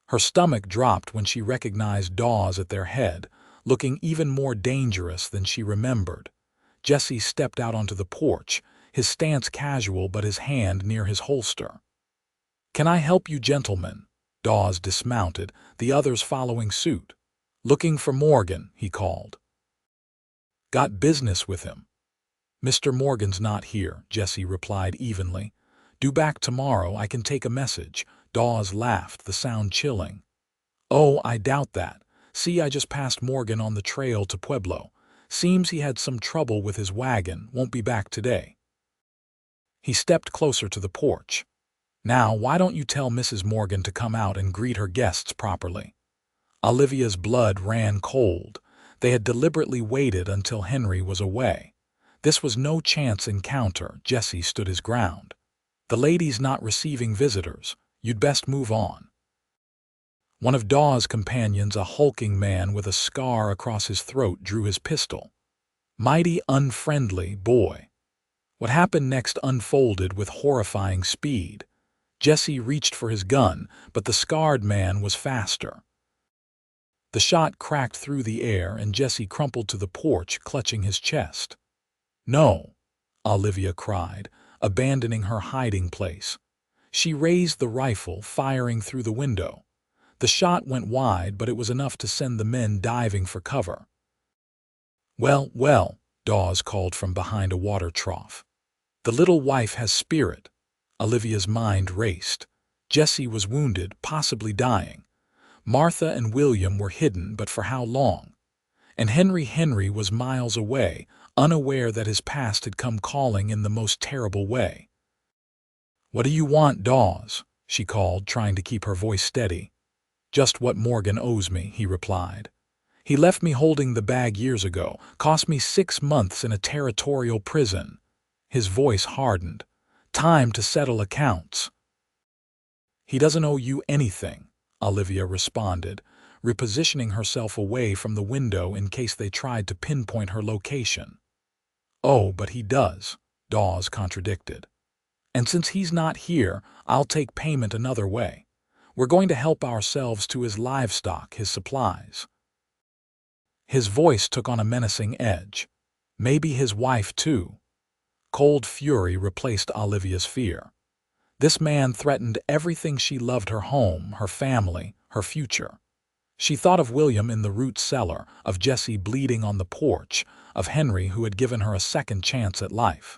Her stomach dropped when she recognized Dawes at their head, looking even more dangerous than she remembered. Jessie stepped out onto the porch, his stance casual but his hand near his holster. "Can I help you, gentlemen?" Dawes dismounted, the others following suit. "Looking for Morgan," he called. "Got business with him." "Mr. Morgan's not here," Jesse replied evenly. "Due back tomorrow. I can take a message." Dawes laughed, the sound chilling. "Oh, I doubt that. See, I just passed Morgan on the trail to Pueblo. Seems he had some trouble with his wagon, won't be back today." He stepped closer to the porch. "Now, why don't you tell Mrs. Morgan to come out and greet her guests properly?" Olivia's blood ran cold. They had deliberately waited until Henry was away. This was no chance encounter. Jesse stood his ground. "The lady's not receiving visitors. You'd best move on." One of Dawes' companions, a hulking man with a scar across his throat, drew his pistol. "Mighty unfriendly boy." What happened next unfolded with horrifying speed. Jesse reached for his gun, but the scarred man was faster. The shot cracked through the air and Jesse crumpled to the porch, clutching his chest. "No!" Olivia cried, abandoning her hiding place. She raised the rifle, firing through the window. The shot went wide, but it was enough to send the men diving for cover. "Well, well," Dawes called from behind a water trough. "The little wife has spirit." Olivia's mind raced. Jesse was wounded, possibly dying. Martha and William were hidden, but for how long? And Henry was miles away, unaware that his past had come calling in the most terrible way. "What do you want, Dawes?" she called, trying to keep her voice steady. "Just what Morgan owes me," he replied. "He left me holding the bag years ago, cost me 6 months in a territorial prison." His voice hardened. "Time to settle accounts." "He doesn't owe you anything," Olivia responded, repositioning herself away from the window in case they tried to pinpoint her location. "Oh, but he does," Dawes contradicted. "And since he's not here, I'll take payment another way. We're going to help ourselves to his livestock, his supplies." His voice took on a menacing edge. "Maybe his wife, too." Cold fury replaced Olivia's fear. This man threatened everything she loved: her home, her family, her future. She thought of William in the root cellar, of Jesse bleeding on the porch, of Henry who had given her a second chance at life.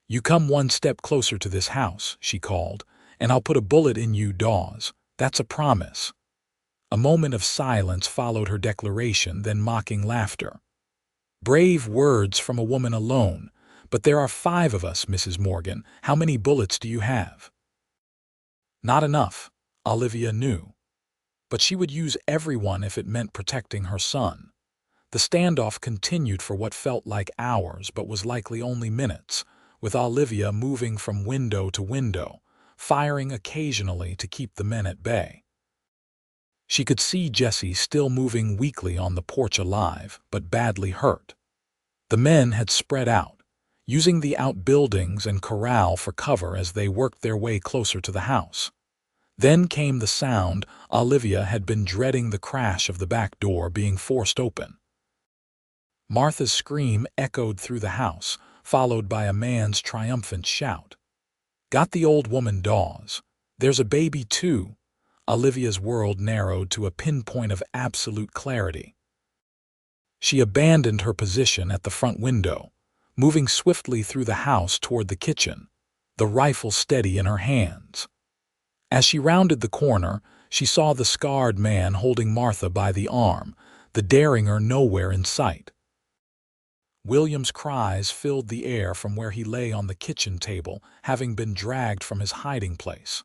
"You come one step closer to this house," she called, "and I'll put a bullet in you, Dawes. That's a promise." A moment of silence followed her declaration, then mocking laughter. "Brave words from a woman alone. But there are 5 of us, Mrs. Morgan. How many bullets do you have?" Not enough, Olivia knew. But she would use everyone if it meant protecting her son. The standoff continued for what felt like hours, but was likely only minutes, with Olivia moving from window to window, firing occasionally to keep the men at bay. She could see Jesse still moving weakly on the porch, alive, but badly hurt. The men had spread out, using the outbuildings and corral for cover as they worked their way closer to the house. Then came the sound Olivia had been dreading: the crash of the back door being forced open. Martha's scream echoed through the house, followed by a man's triumphant shout. "Got the old woman, Dawes. There's a baby, too." Olivia's world narrowed to a pinpoint of absolute clarity. She abandoned her position at the front window, moving swiftly through the house toward the kitchen, the rifle steady in her hands. As she rounded the corner, she saw the scarred man holding Martha by the arm, the derringer nowhere in sight. William's cries filled the air from where he lay on the kitchen table, having been dragged from his hiding place.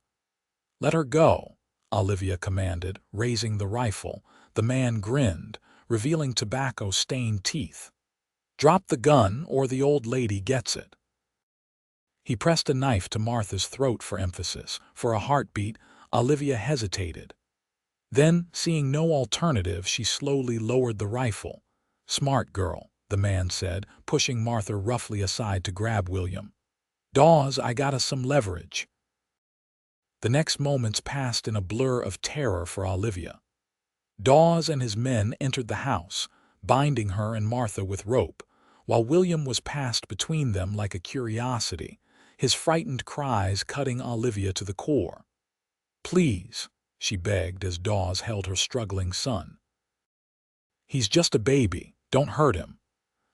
"Let her go," Olivia commanded, raising the rifle. The man grinned, revealing tobacco-stained teeth. "Drop the gun or the old lady gets it." He pressed a knife to Martha's throat for emphasis. For a heartbeat, Olivia hesitated. Then, seeing no alternative, she slowly lowered the rifle. "Smart girl," the man said, pushing Martha roughly aside to grab William. "Dawes, I got us some leverage." The next moments passed in a blur of terror for Olivia. Dawes and his men entered the house, binding her and Martha with rope, while William was passed between them like a curiosity, his frightened cries cutting Olivia to the core. "Please," she begged as Dawes held her struggling son. "He's just a baby. Don't hurt him."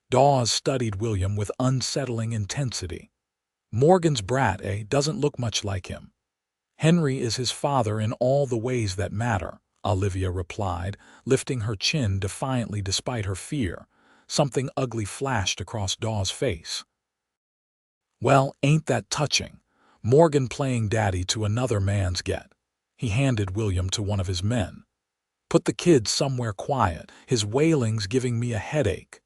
Dawes studied William with unsettling intensity. "Morgan's brat, eh? Doesn't look much like him." "Henry is his father in all the ways that matter," Olivia replied, lifting her chin defiantly despite her fear. Something ugly flashed across Dawes' face. "Well, ain't that touching? Morgan playing daddy to another man's get." He handed William to one of his men. "Put the kid somewhere quiet. His wailing's giving me a headache."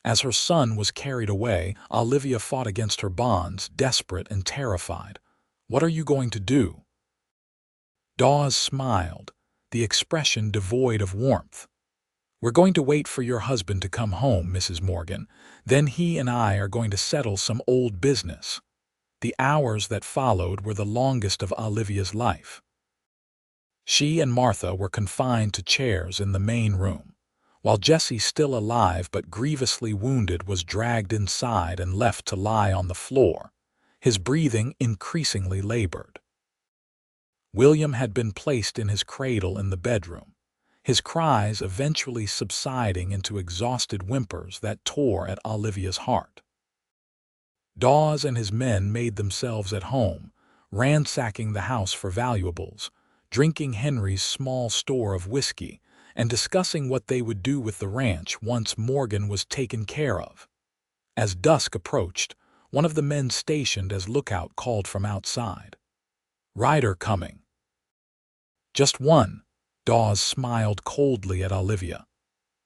As her son was carried away, Olivia fought against her bonds, desperate and terrified. "What are you going to do?" Dawes smiled, the expression devoid of warmth. "We're going to wait for your husband to come home, Mrs. Morgan. Then he and I are going to settle some old business." The hours that followed were the longest of Olivia's life. She and Martha were confined to chairs in the main room, while Jesse, still alive but grievously wounded, was dragged inside and left to lie on the floor, his breathing increasingly labored. William had been placed in his cradle in the bedroom, his cries eventually subsiding into exhausted whimpers that tore at Olivia's heart. Dawes and his men made themselves at home, ransacking the house for valuables, drinking Henry's small store of whiskey, and discussing what they would do with the ranch once Morgan was taken care of. As dusk approached, one of the men stationed as lookout called from outside. "Rider coming." "Just one." Dawes smiled coldly at Olivia.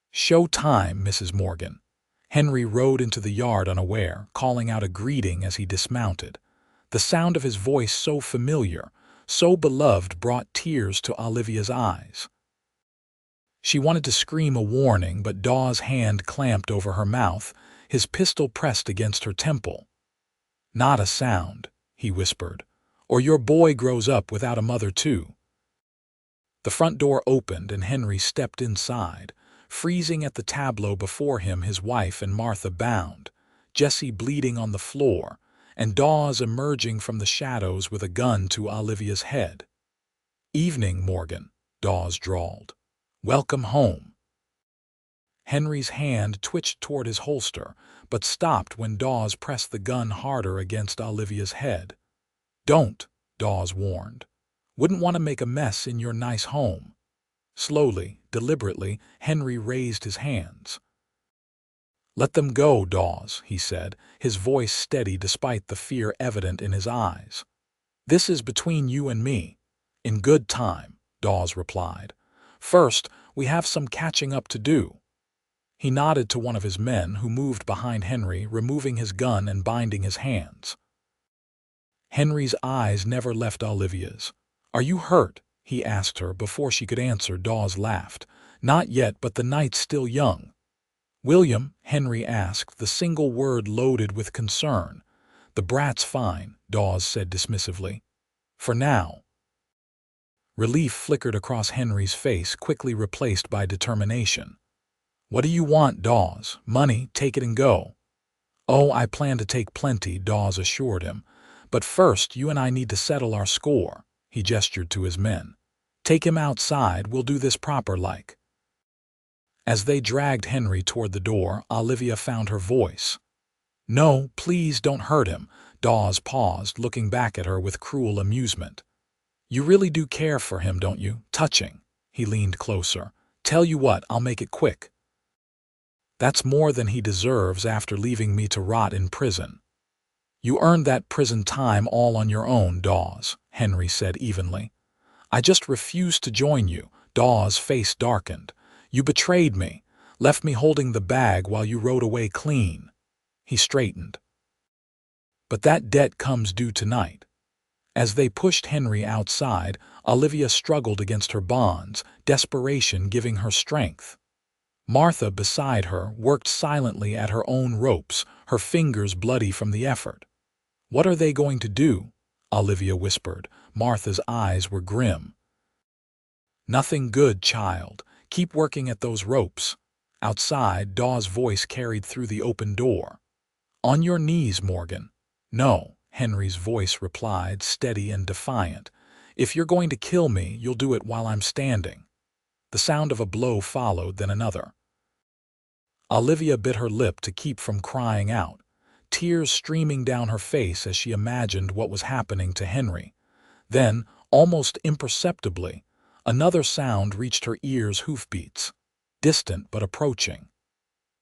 "Show time, Mrs. Morgan." Henry rode into the yard unaware, calling out a greeting as he dismounted. The sound of his voice, so familiar, so beloved, brought tears to Olivia's eyes. She wanted to scream a warning, but Dawes' hand clamped over her mouth, his pistol pressed against her temple. "Not a sound," he whispered, "or your boy grows up without a mother too." The front door opened and Henry stepped inside, freezing at the tableau before him, his wife and Martha bound, Jesse bleeding on the floor, and Dawes emerging from the shadows with a gun to Olivia's head. "Evening, Morgan," Dawes drawled. "Welcome home." Henry's hand twitched toward his holster, but stopped when Dawes pressed the gun harder against Olivia's head. "Don't," Dawes warned. "Wouldn't want to make a mess in your nice home." Slowly, deliberately, Henry raised his hands. "Let them go, Dawes," he said, his voice steady despite the fear evident in his eyes. "This is between you and me." "In good time," Dawes replied. "First, we have some catching up to do." He nodded to one of his men, who moved behind Henry, removing his gun and binding his hands. Henry's eyes never left Olivia's. "Are you hurt?" he asked her. Before she could answer, Dawes laughed. "Not yet, but the night's still young." "William?" Henry asked, the single word loaded with concern. "The brat's fine," Dawes said dismissively. "For now." Relief flickered across Henry's face, quickly replaced by determination. "What do you want, Dawes? Money? Take it and go." "Oh, I plan to take plenty," Dawes assured him. "But first, you and I need to settle our score." He gestured to his men. "Take him outside, we'll do this proper-like." As they dragged Henry toward the door, Olivia found her voice. "No, please don't hurt him." Dawes paused, looking back at her with cruel amusement. "You really do care for him, don't you? Touching." He leaned closer. "Tell you what, I'll make it quick. That's more than he deserves after leaving me to rot in prison." "You earned that prison time all on your own, Dawes," Henry said evenly. "I just refused to join you." Dawes' face darkened. "You betrayed me, left me holding the bag while you rode away clean." He straightened. "But that debt comes due tonight." As they pushed Henry outside, Olivia struggled against her bonds, desperation giving her strength. Martha, beside her, worked silently at her own ropes, her fingers bloody from the effort. "What are they going to do?" Olivia whispered. Martha's eyes were grim. "Nothing good, child. Keep working at those ropes." Outside, Dawes' voice carried through the open door. "On your knees, Morgan." "No," Henry's voice replied, steady and defiant. "If you're going to kill me, you'll do it while I'm standing." The sound of a blow followed, then another. Olivia bit her lip to keep from crying out, tears streaming down her face as she imagined what was happening to Henry. Then, almost imperceptibly, another sound reached her ears: hoofbeats, distant but approaching.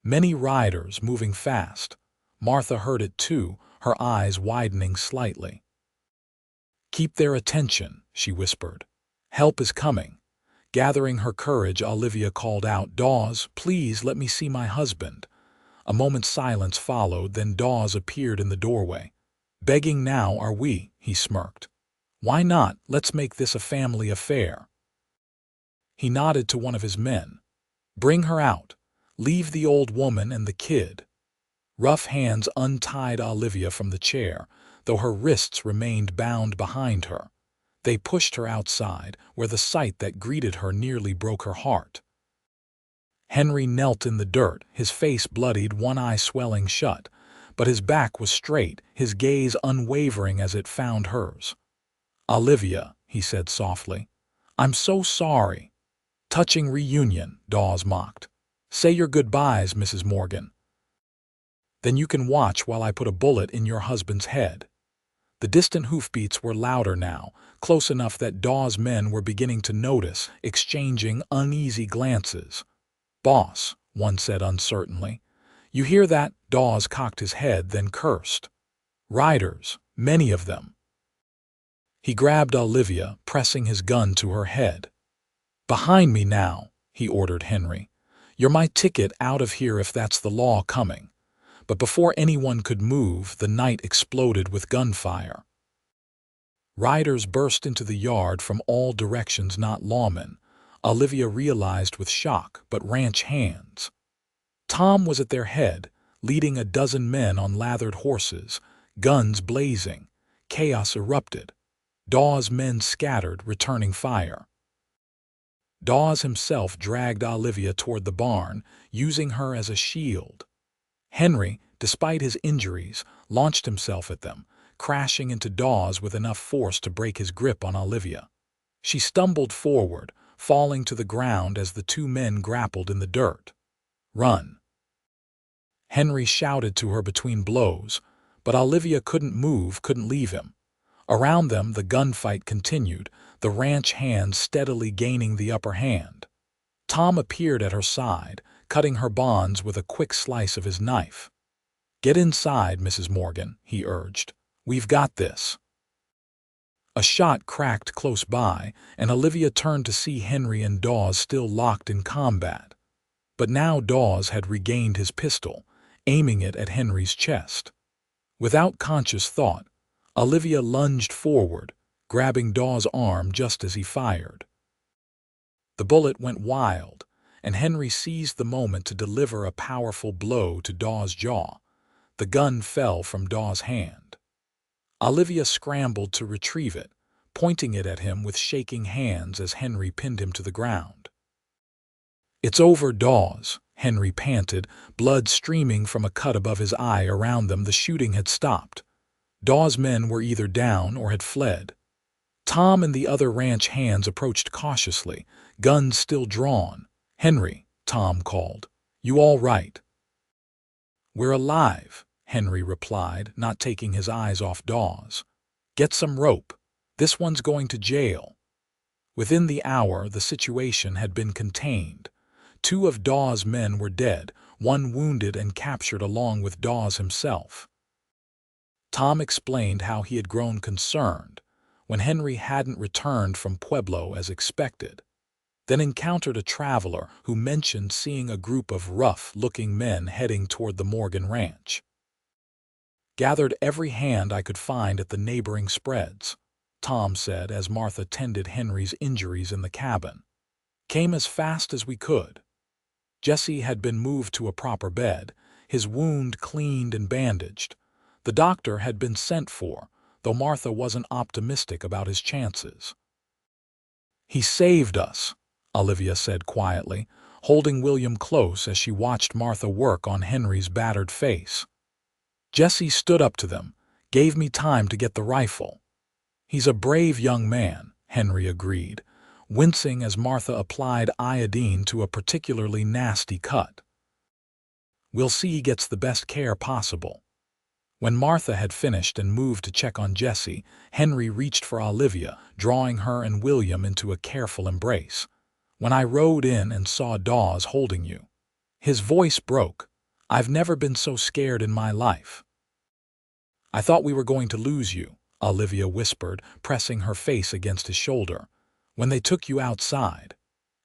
Many riders moving fast. Martha heard it too, her eyes widening slightly. "Keep their attention," she whispered. "Help is coming." Gathering her courage, Olivia called out, "Dawes, please let me see my husband." A moment's silence followed, then Dawes appeared in the doorway. "Begging now, are we?" he smirked. "Why not? Let's make this a family affair." He nodded to one of his men. "Bring her out. Leave the old woman and the kid." Rough hands untied Olivia from the chair, though her wrists remained bound behind her. They pushed her outside, where the sight that greeted her nearly broke her heart. Henry knelt in the dirt, his face bloodied, one eye swelling shut, but his back was straight, his gaze unwavering as it found hers. "Olivia," he said softly, "I'm so sorry." "Touching reunion," Dawes mocked. "Say your goodbyes, Mrs. Morgan. Then you can watch while I put a bullet in your husband's head." The distant hoofbeats were louder now, close enough that Dawes' men were beginning to notice, exchanging uneasy glances. "Boss," one said uncertainly. "You hear that?" Dawes cocked his head, then cursed. "Riders, many of them." He grabbed Olivia, pressing his gun to her head. "Behind me now," he ordered Henry. "You're my ticket out of here if that's the law coming." But before anyone could move, the night exploded with gunfire. Riders burst into the yard from all directions, not lawmen. Olivia realized with shock, but ranch hands. Tom was at their head, leading a dozen men on lathered horses, guns blazing. Chaos erupted. Dawes' men scattered, returning fire. Dawes himself dragged Olivia toward the barn, using her as a shield. Henry, despite his injuries, launched himself at them, crashing into Dawes with enough force to break his grip on Olivia. She stumbled forward, falling to the ground as the two men grappled in the dirt. "Run!" Henry shouted to her between blows, but Olivia couldn't move, couldn't leave him. Around them, the gunfight continued, the ranch hands steadily gaining the upper hand. Tom appeared at her side, cutting her bonds with a quick slice of his knife. "Get inside, Mrs. Morgan," he urged. "We've got this." A shot cracked close by, and Olivia turned to see Henry and Dawes still locked in combat. But now Dawes had regained his pistol, aiming it at Henry's chest. Without conscious thought, Olivia lunged forward, grabbing Dawes' arm just as he fired. The bullet went wild, and Henry seized the moment to deliver a powerful blow to Dawes' jaw. The gun fell from Dawes' hand. Olivia scrambled to retrieve it, pointing it at him with shaking hands as Henry pinned him to the ground. "It's over, Dawes," Henry panted, blood streaming from a cut above his eye. Around them, the shooting had stopped. Dawes' men were either down or had fled. Tom and the other ranch hands approached cautiously, guns still drawn. "Henry," Tom called. "You all right?" "We're alive," Henry replied, not taking his eyes off Dawes. "Get some rope. This one's going to jail." Within the hour, the situation had been contained. Two of Dawes' men were dead, one wounded and captured along with Dawes himself. Tom explained how he had grown concerned when Henry hadn't returned from Pueblo as expected, then encountered a traveler who mentioned seeing a group of rough-looking men heading toward the Morgan ranch. "Gathered every hand I could find at the neighboring spreads," Tom said as Martha tended Henry's injuries in the cabin. "Came as fast as we could." Jesse had been moved to a proper bed, his wound cleaned and bandaged. The doctor had been sent for, though Martha wasn't optimistic about his chances. "He saved us," Olivia said quietly, holding William close as she watched Martha work on Henry's battered face. Jesse stood up to them, gave me time to get the rifle. He's a brave young man, Henry agreed, wincing as Martha applied iodine to a particularly nasty cut. We'll see he gets the best care possible. When Martha had finished and moved to check on Jesse, Henry reached for Olivia, drawing her and William into a careful embrace. When I rode in and saw Dawes holding you. His voice broke. I've never been so scared in my life. I thought we were going to lose you, Olivia whispered, pressing her face against his shoulder. When they took you outside.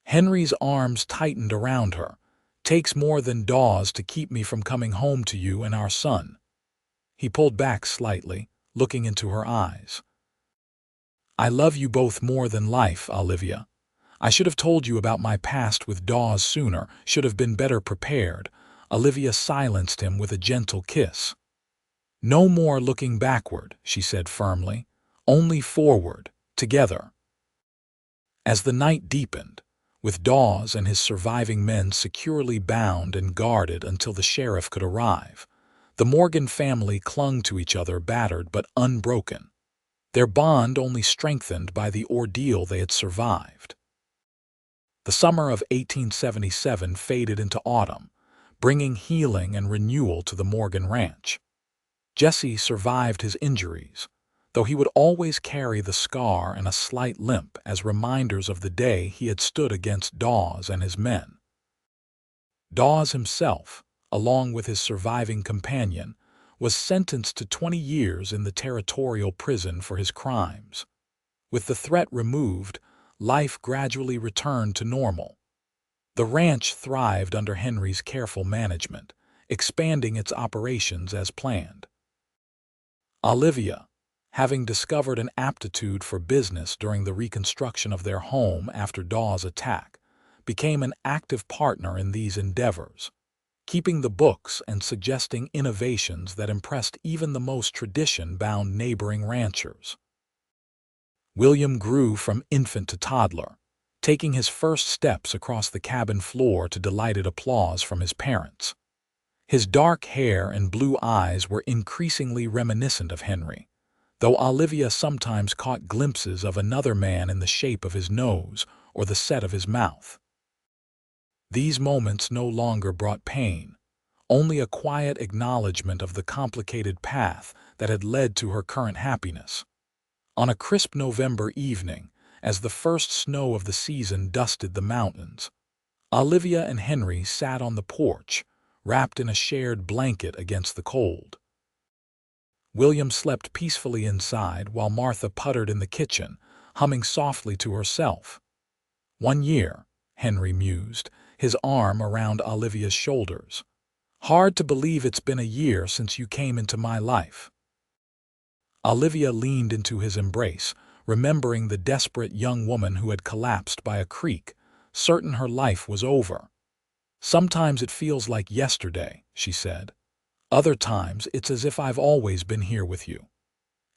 Henry's arms tightened around her. Takes more than Dawes to keep me from coming home to you and our son. He pulled back slightly, looking into her eyes. I love you both more than life, Olivia. I should have told you about my past with Dawes sooner, should have been better prepared. Olivia silenced him with a gentle kiss. No more looking backward, she said firmly. Only forward, together. As the night deepened, with Dawes and his surviving men securely bound and guarded until the sheriff could arrive, the Morgan family clung to each other, battered but unbroken, their bond only strengthened by the ordeal they had survived. The summer of 1877 faded into autumn, bringing healing and renewal to the Morgan ranch. Jesse survived his injuries, though he would always carry the scar and a slight limp as reminders of the day he had stood against Dawes and his men. Dawes himself, along with his surviving companion, was sentenced to 20 years in the territorial prison for his crimes. With the threat removed, life gradually returned to normal. The ranch thrived under Henry's careful management, expanding its operations as planned. Olivia, having discovered an aptitude for business during the reconstruction of their home after Dawes' attack, became an active partner in these endeavors, keeping the books and suggesting innovations that impressed even the most tradition-bound neighboring ranchers. William grew from infant to toddler, taking his first steps across the cabin floor to delighted applause from his parents. His dark hair and blue eyes were increasingly reminiscent of Henry, though Olivia sometimes caught glimpses of another man in the shape of his nose or the set of his mouth. These moments no longer brought pain, only a quiet acknowledgement of the complicated path that had led to her current happiness. On a crisp November evening, as the first snow of the season dusted the mountains, Olivia and Henry sat on the porch, wrapped in a shared blanket against the cold. William slept peacefully inside while Martha puttered in the kitchen, humming softly to herself. 1 year, Henry mused, his arm around Olivia's shoulders. Hard to believe it's been a year since you came into my life. Olivia leaned into his embrace, remembering the desperate young woman who had collapsed by a creek, certain her life was over. Sometimes it feels like yesterday, she said. Other times it's as if I've always been here with you.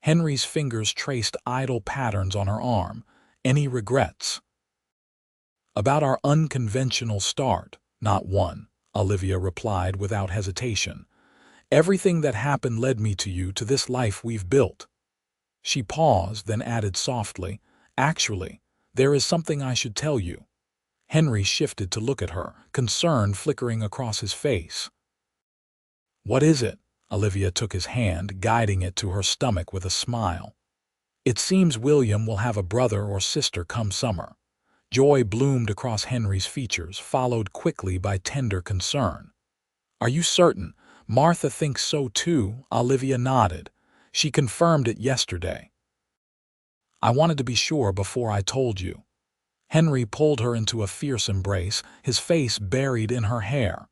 Henry's fingers traced idle patterns on her arm. Any regrets? About our unconventional start, not one, Olivia replied without hesitation. Everything that happened led me to you, to this life we've built. She paused, then added softly, Actually, there is something I should tell you. Henry shifted to look at her, concern flickering across his face. What is it? Olivia took his hand, guiding it to her stomach with a smile. It seems William will have a brother or sister come summer. Joy bloomed across Henry's features, followed quickly by tender concern. Are you certain? Martha thinks so too, Olivia nodded. She confirmed it yesterday. I wanted to be sure before I told you. Henry pulled her into a fierce embrace, his face buried in her hair.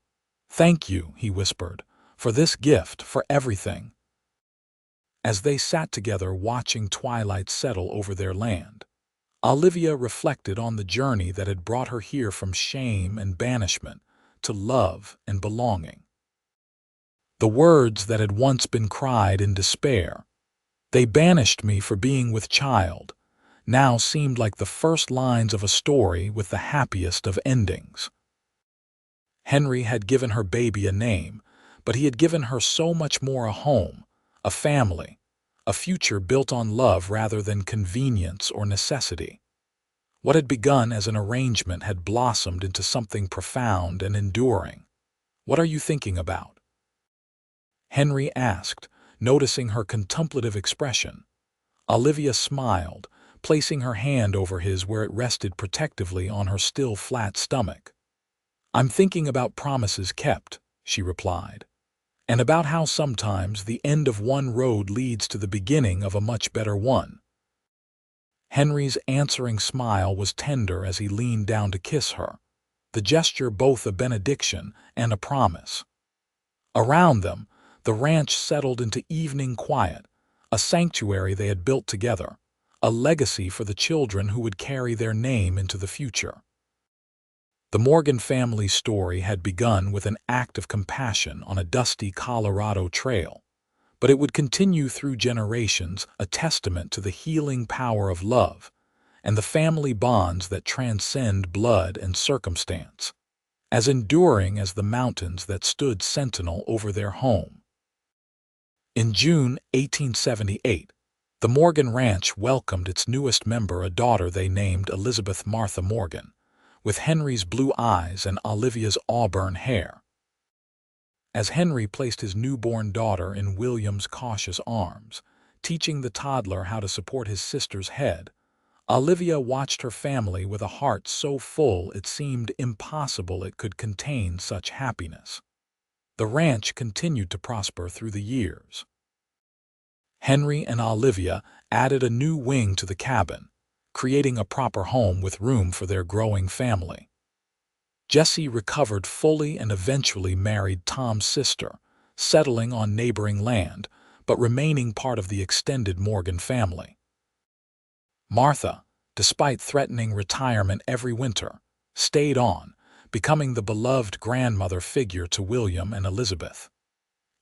Thank you, he whispered, for this gift, for everything. As they sat together watching twilight settle over their land, Olivia reflected on the journey that had brought her here from shame and banishment to love and belonging. The words that had once been cried in despair, "They banished me for being with child," now seemed like the first lines of a story with the happiest of endings. Henry had given her baby a name, but he had given her so much more: a home, a family, a future built on love rather than convenience or necessity. What had begun as an arrangement had blossomed into something profound and enduring. "What are you thinking about?" Henry asked, noticing her contemplative expression. Olivia smiled, placing her hand over his where it rested protectively on her still flat stomach. "I'm thinking about promises kept," she replied, "and about how sometimes the end of one road leads to the beginning of a much better one." Henry's answering smile was tender as he leaned down to kiss her, the gesture both a benediction and a promise. Around them, the ranch settled into evening quiet, a sanctuary they had built together, a legacy for the children who would carry their name into the future. The Morgan family's story had begun with an act of compassion on a dusty Colorado trail, but it would continue through generations, a testament to the healing power of love and the family bonds that transcend blood and circumstance, as enduring as the mountains that stood sentinel over their home. In June 1878, the Morgan Ranch welcomed its newest member, a daughter they named Elizabeth Martha Morgan, with Henry's blue eyes and Olivia's auburn hair. As Henry placed his newborn daughter in William's cautious arms, teaching the toddler how to support his sister's head, Olivia watched her family with a heart so full it seemed impossible it could contain such happiness. The ranch continued to prosper through the years. Henry and Olivia added a new wing to the cabin, creating a proper home with room for their growing family. Jessie recovered fully and eventually married Tom's sister, settling on neighboring land, but remaining part of the extended Morgan family. Martha, despite threatening retirement every winter, stayed on, becoming the beloved grandmother figure to William and Elizabeth.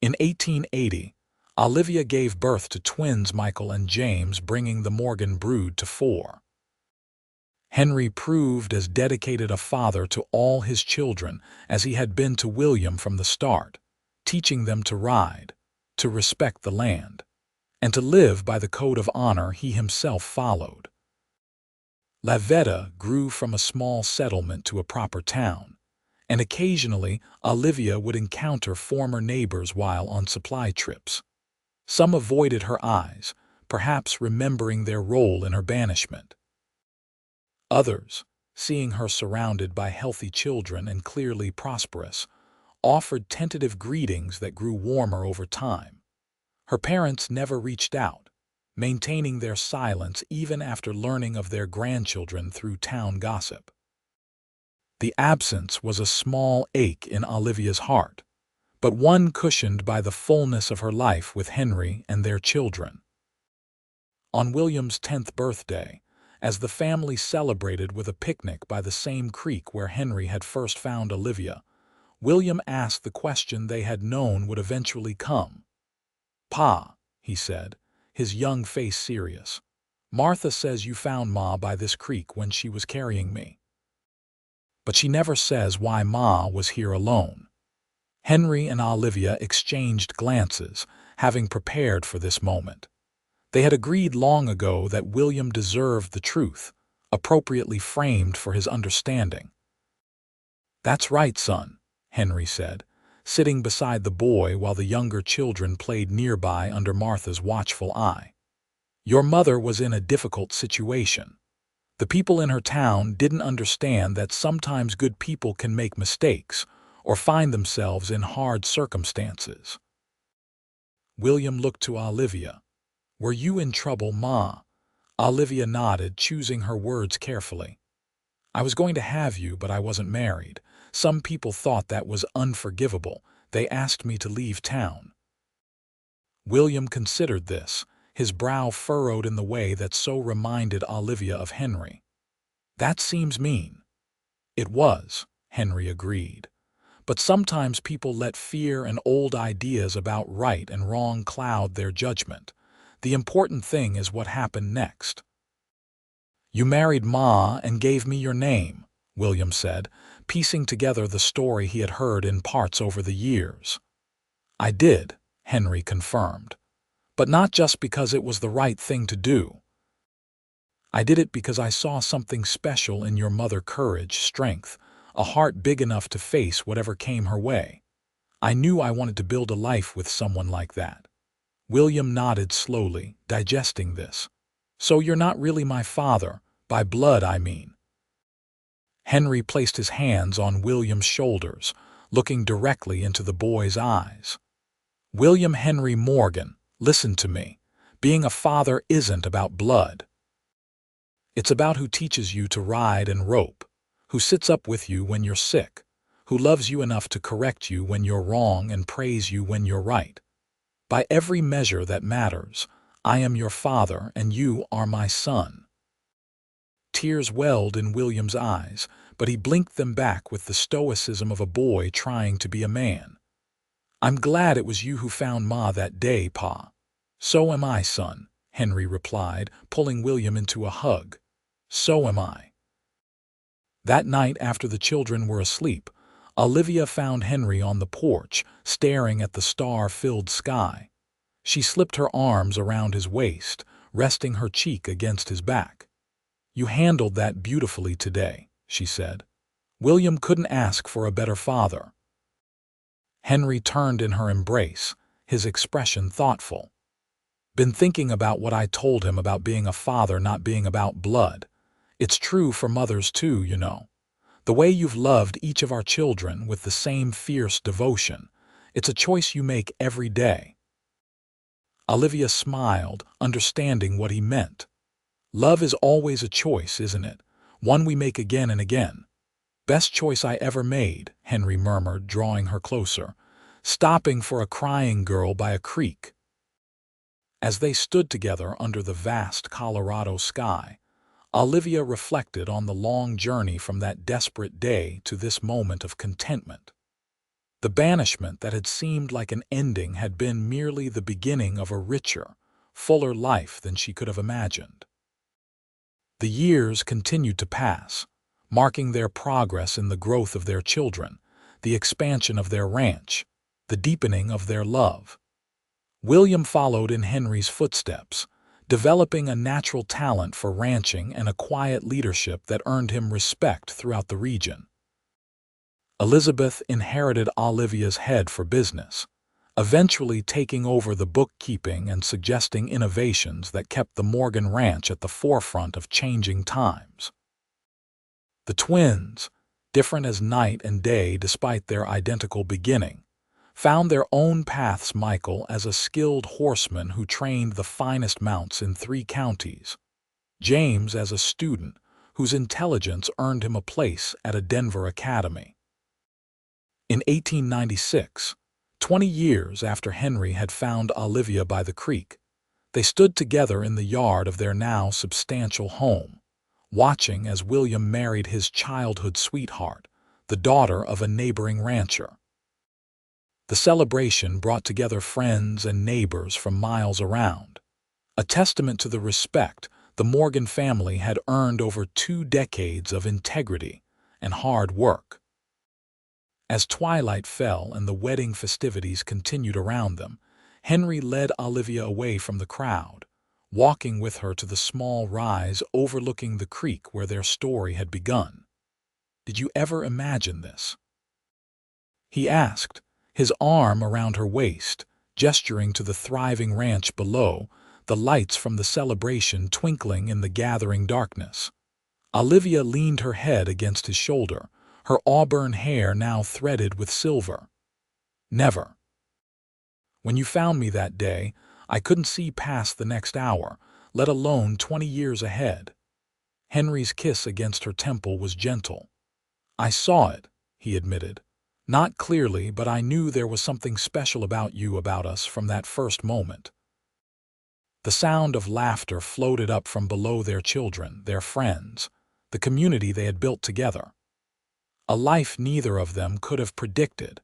In 1880, Olivia gave birth to twins Michael and James, bringing the Morgan brood to 4. Henry proved as dedicated a father to all his children as he had been to William from the start, teaching them to ride, to respect the land, and to live by the code of honor he himself followed. La Veta grew from a small settlement to a proper town, and occasionally Olivia would encounter former neighbors while on supply trips. Some avoided her eyes, perhaps remembering their role in her banishment. Others, seeing her surrounded by healthy children and clearly prosperous, offered tentative greetings that grew warmer over time. Her parents never reached out, maintaining their silence even after learning of their grandchildren through town gossip. The absence was a small ache in Olivia's heart, but one cushioned by the fullness of her life with Henry and their children. On William's 10th birthday, as the family celebrated with a picnic by the same creek where Henry had first found Olivia, William asked the question they had known would eventually come. "Pa," he said, his young face serious, "Martha says you found Ma by this creek when she was carrying me. But she never says why Ma was here alone." Henry and Olivia exchanged glances, having prepared for this moment. They had agreed long ago that William deserved the truth, appropriately framed for his understanding. "That's right, son," Henry said, sitting beside the boy while the younger children played nearby under Martha's watchful eye. "Your mother was in a difficult situation. The people in her town didn't understand that sometimes good people can make mistakes or find themselves in hard circumstances." William looked to Olivia. "Were you in trouble, Ma?" Olivia nodded, choosing her words carefully. "I was going to have you, but I wasn't married. Some people thought that was unforgivable. They asked me to leave town." William considered this, his brow furrowed in the way that so reminded Olivia of Henry. "That seems mean." "It was," Henry agreed. "But sometimes people let fear and old ideas about right and wrong cloud their judgment. The important thing is what happened next." "You married Ma and gave me your name," William said, piecing together the story he had heard in parts over the years. "I did," Henry confirmed, "but not just because it was the right thing to do. I did it because I saw something special in your mother: courage, strength, a heart big enough to face whatever came her way. I knew I wanted to build a life with someone like that." William nodded slowly, digesting this. "So you're not really my father, by blood, I mean." Henry placed his hands on William's shoulders, looking directly into the boy's eyes. "William Henry Morgan, listen to me. Being a father isn't about blood. It's about who teaches you to ride and rope, who sits up with you when you're sick, who loves you enough to correct you when you're wrong and praise you when you're right. By every measure that matters, I am your father and you are my son." Tears welled in William's eyes, but he blinked them back with the stoicism of a boy trying to be a man. "I'm glad it was you who found Ma that day, Pa." "So am I, son," Henry replied, pulling William into a hug. "So am I." That night, after the children were asleep, Olivia found Henry on the porch, staring at the star-filled sky. She slipped her arms around his waist, resting her cheek against his back. "You handled that beautifully today," she said. "William couldn't ask for a better father." Henry turned in her embrace, his expression thoughtful. "Been thinking about what I told him about being a father not being about blood. It's true for mothers too, you know. The way you've loved each of our children with the same fierce devotion. It's a choice you make every day." Olivia smiled, understanding what he meant. "Love is always a choice, isn't it? One we make again and again." "Best choice I ever made," Henry murmured, drawing her closer, "stopping for a crying girl by a creek." As they stood together under the vast Colorado sky, Olivia reflected on the long journey from that desperate day to this moment of contentment. The banishment that had seemed like an ending had been merely the beginning of a richer, fuller life than she could have imagined. The years continued to pass, marking their progress in the growth of their children, the expansion of their ranch, the deepening of their love. William followed in Henry's footsteps, developing a natural talent for ranching and a quiet leadership that earned him respect throughout the region. Elizabeth inherited Olivia's head for business, eventually taking over the bookkeeping and suggesting innovations that kept the Morgan Ranch at the forefront of changing times. The twins, different as night and day despite their identical beginning, found their own paths. Michael as a skilled horseman who trained the finest mounts in 3 counties. James as a student whose intelligence earned him a place at a Denver academy. In 1896, 20 years after Henry had found Olivia by the creek, they stood together in the yard of their now substantial home, watching as William married his childhood sweetheart, the daughter of a neighboring rancher. The celebration brought together friends and neighbors from miles around, a testament to the respect the Morgan family had earned over 2 decades of integrity and hard work. As twilight fell and the wedding festivities continued around them, Henry led Olivia away from the crowd, walking with her to the small rise overlooking the creek where their story had begun. "Did you ever imagine this?" he asked, his arm around her waist, gesturing to the thriving ranch below, the lights from the celebration twinkling in the gathering darkness. Olivia leaned her head against his shoulder, her auburn hair now threaded with silver. "Never. When you found me that day, I couldn't see past the next hour, let alone 20 years ahead." Henry's kiss against her temple was gentle. "I saw it," he admitted. "Not clearly, but I knew there was something special about you, about us, from that first moment." The sound of laughter floated up from below their children, their friends, the community they had built together. A life neither of them could have predicted,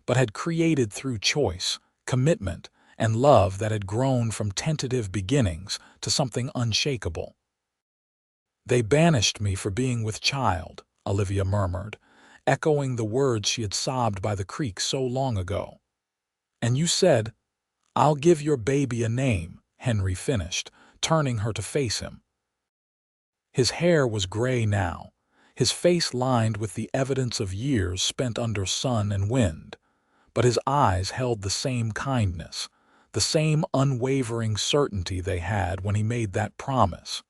but had created through choice, commitment, and love that had grown from tentative beginnings to something unshakable. "They banished me for being with child," Olivia murmured, echoing the words she had sobbed by the creek so long ago. "And you said, 'I'll give your baby a name,'" Henry finished, turning her to face him. His hair was gray now, his face lined with the evidence of years spent under sun and wind, but his eyes held the same kindness, the same unwavering certainty they had when he made that promise.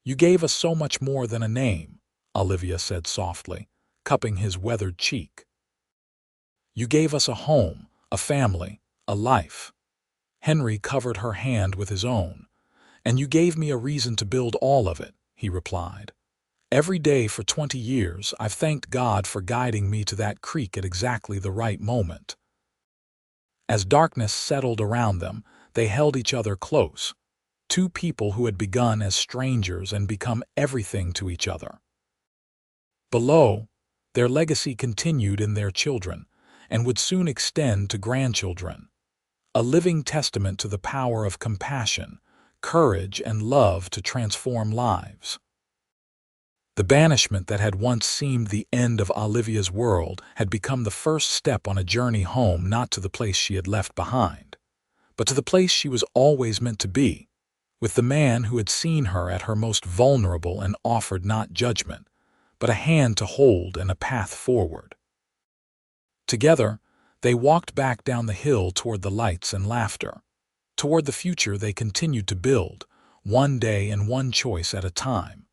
"You gave us so much more than a name," Olivia said softly, cupping his weathered cheek. "You gave us a home, a family, a life." Henry covered her hand with his own. "And you gave me a reason to build all of it," he replied. "Every day for 20 years, I've thanked God for guiding me to that creek at exactly the right moment." As darkness settled around them, they held each other close, two people who had begun as strangers and become everything to each other. Below, their legacy continued in their children and would soon extend to grandchildren, a living testament to the power of compassion, courage, and love to transform lives. The banishment that had once seemed the end of Olivia's world had become the first step on a journey home, not to the place she had left behind, but to the place she was always meant to be, with the man who had seen her at her most vulnerable and offered not judgment, but a hand to hold and a path forward. Together, they walked back down the hill toward the lights and laughter, toward the future they continued to build, one day and one choice at a time.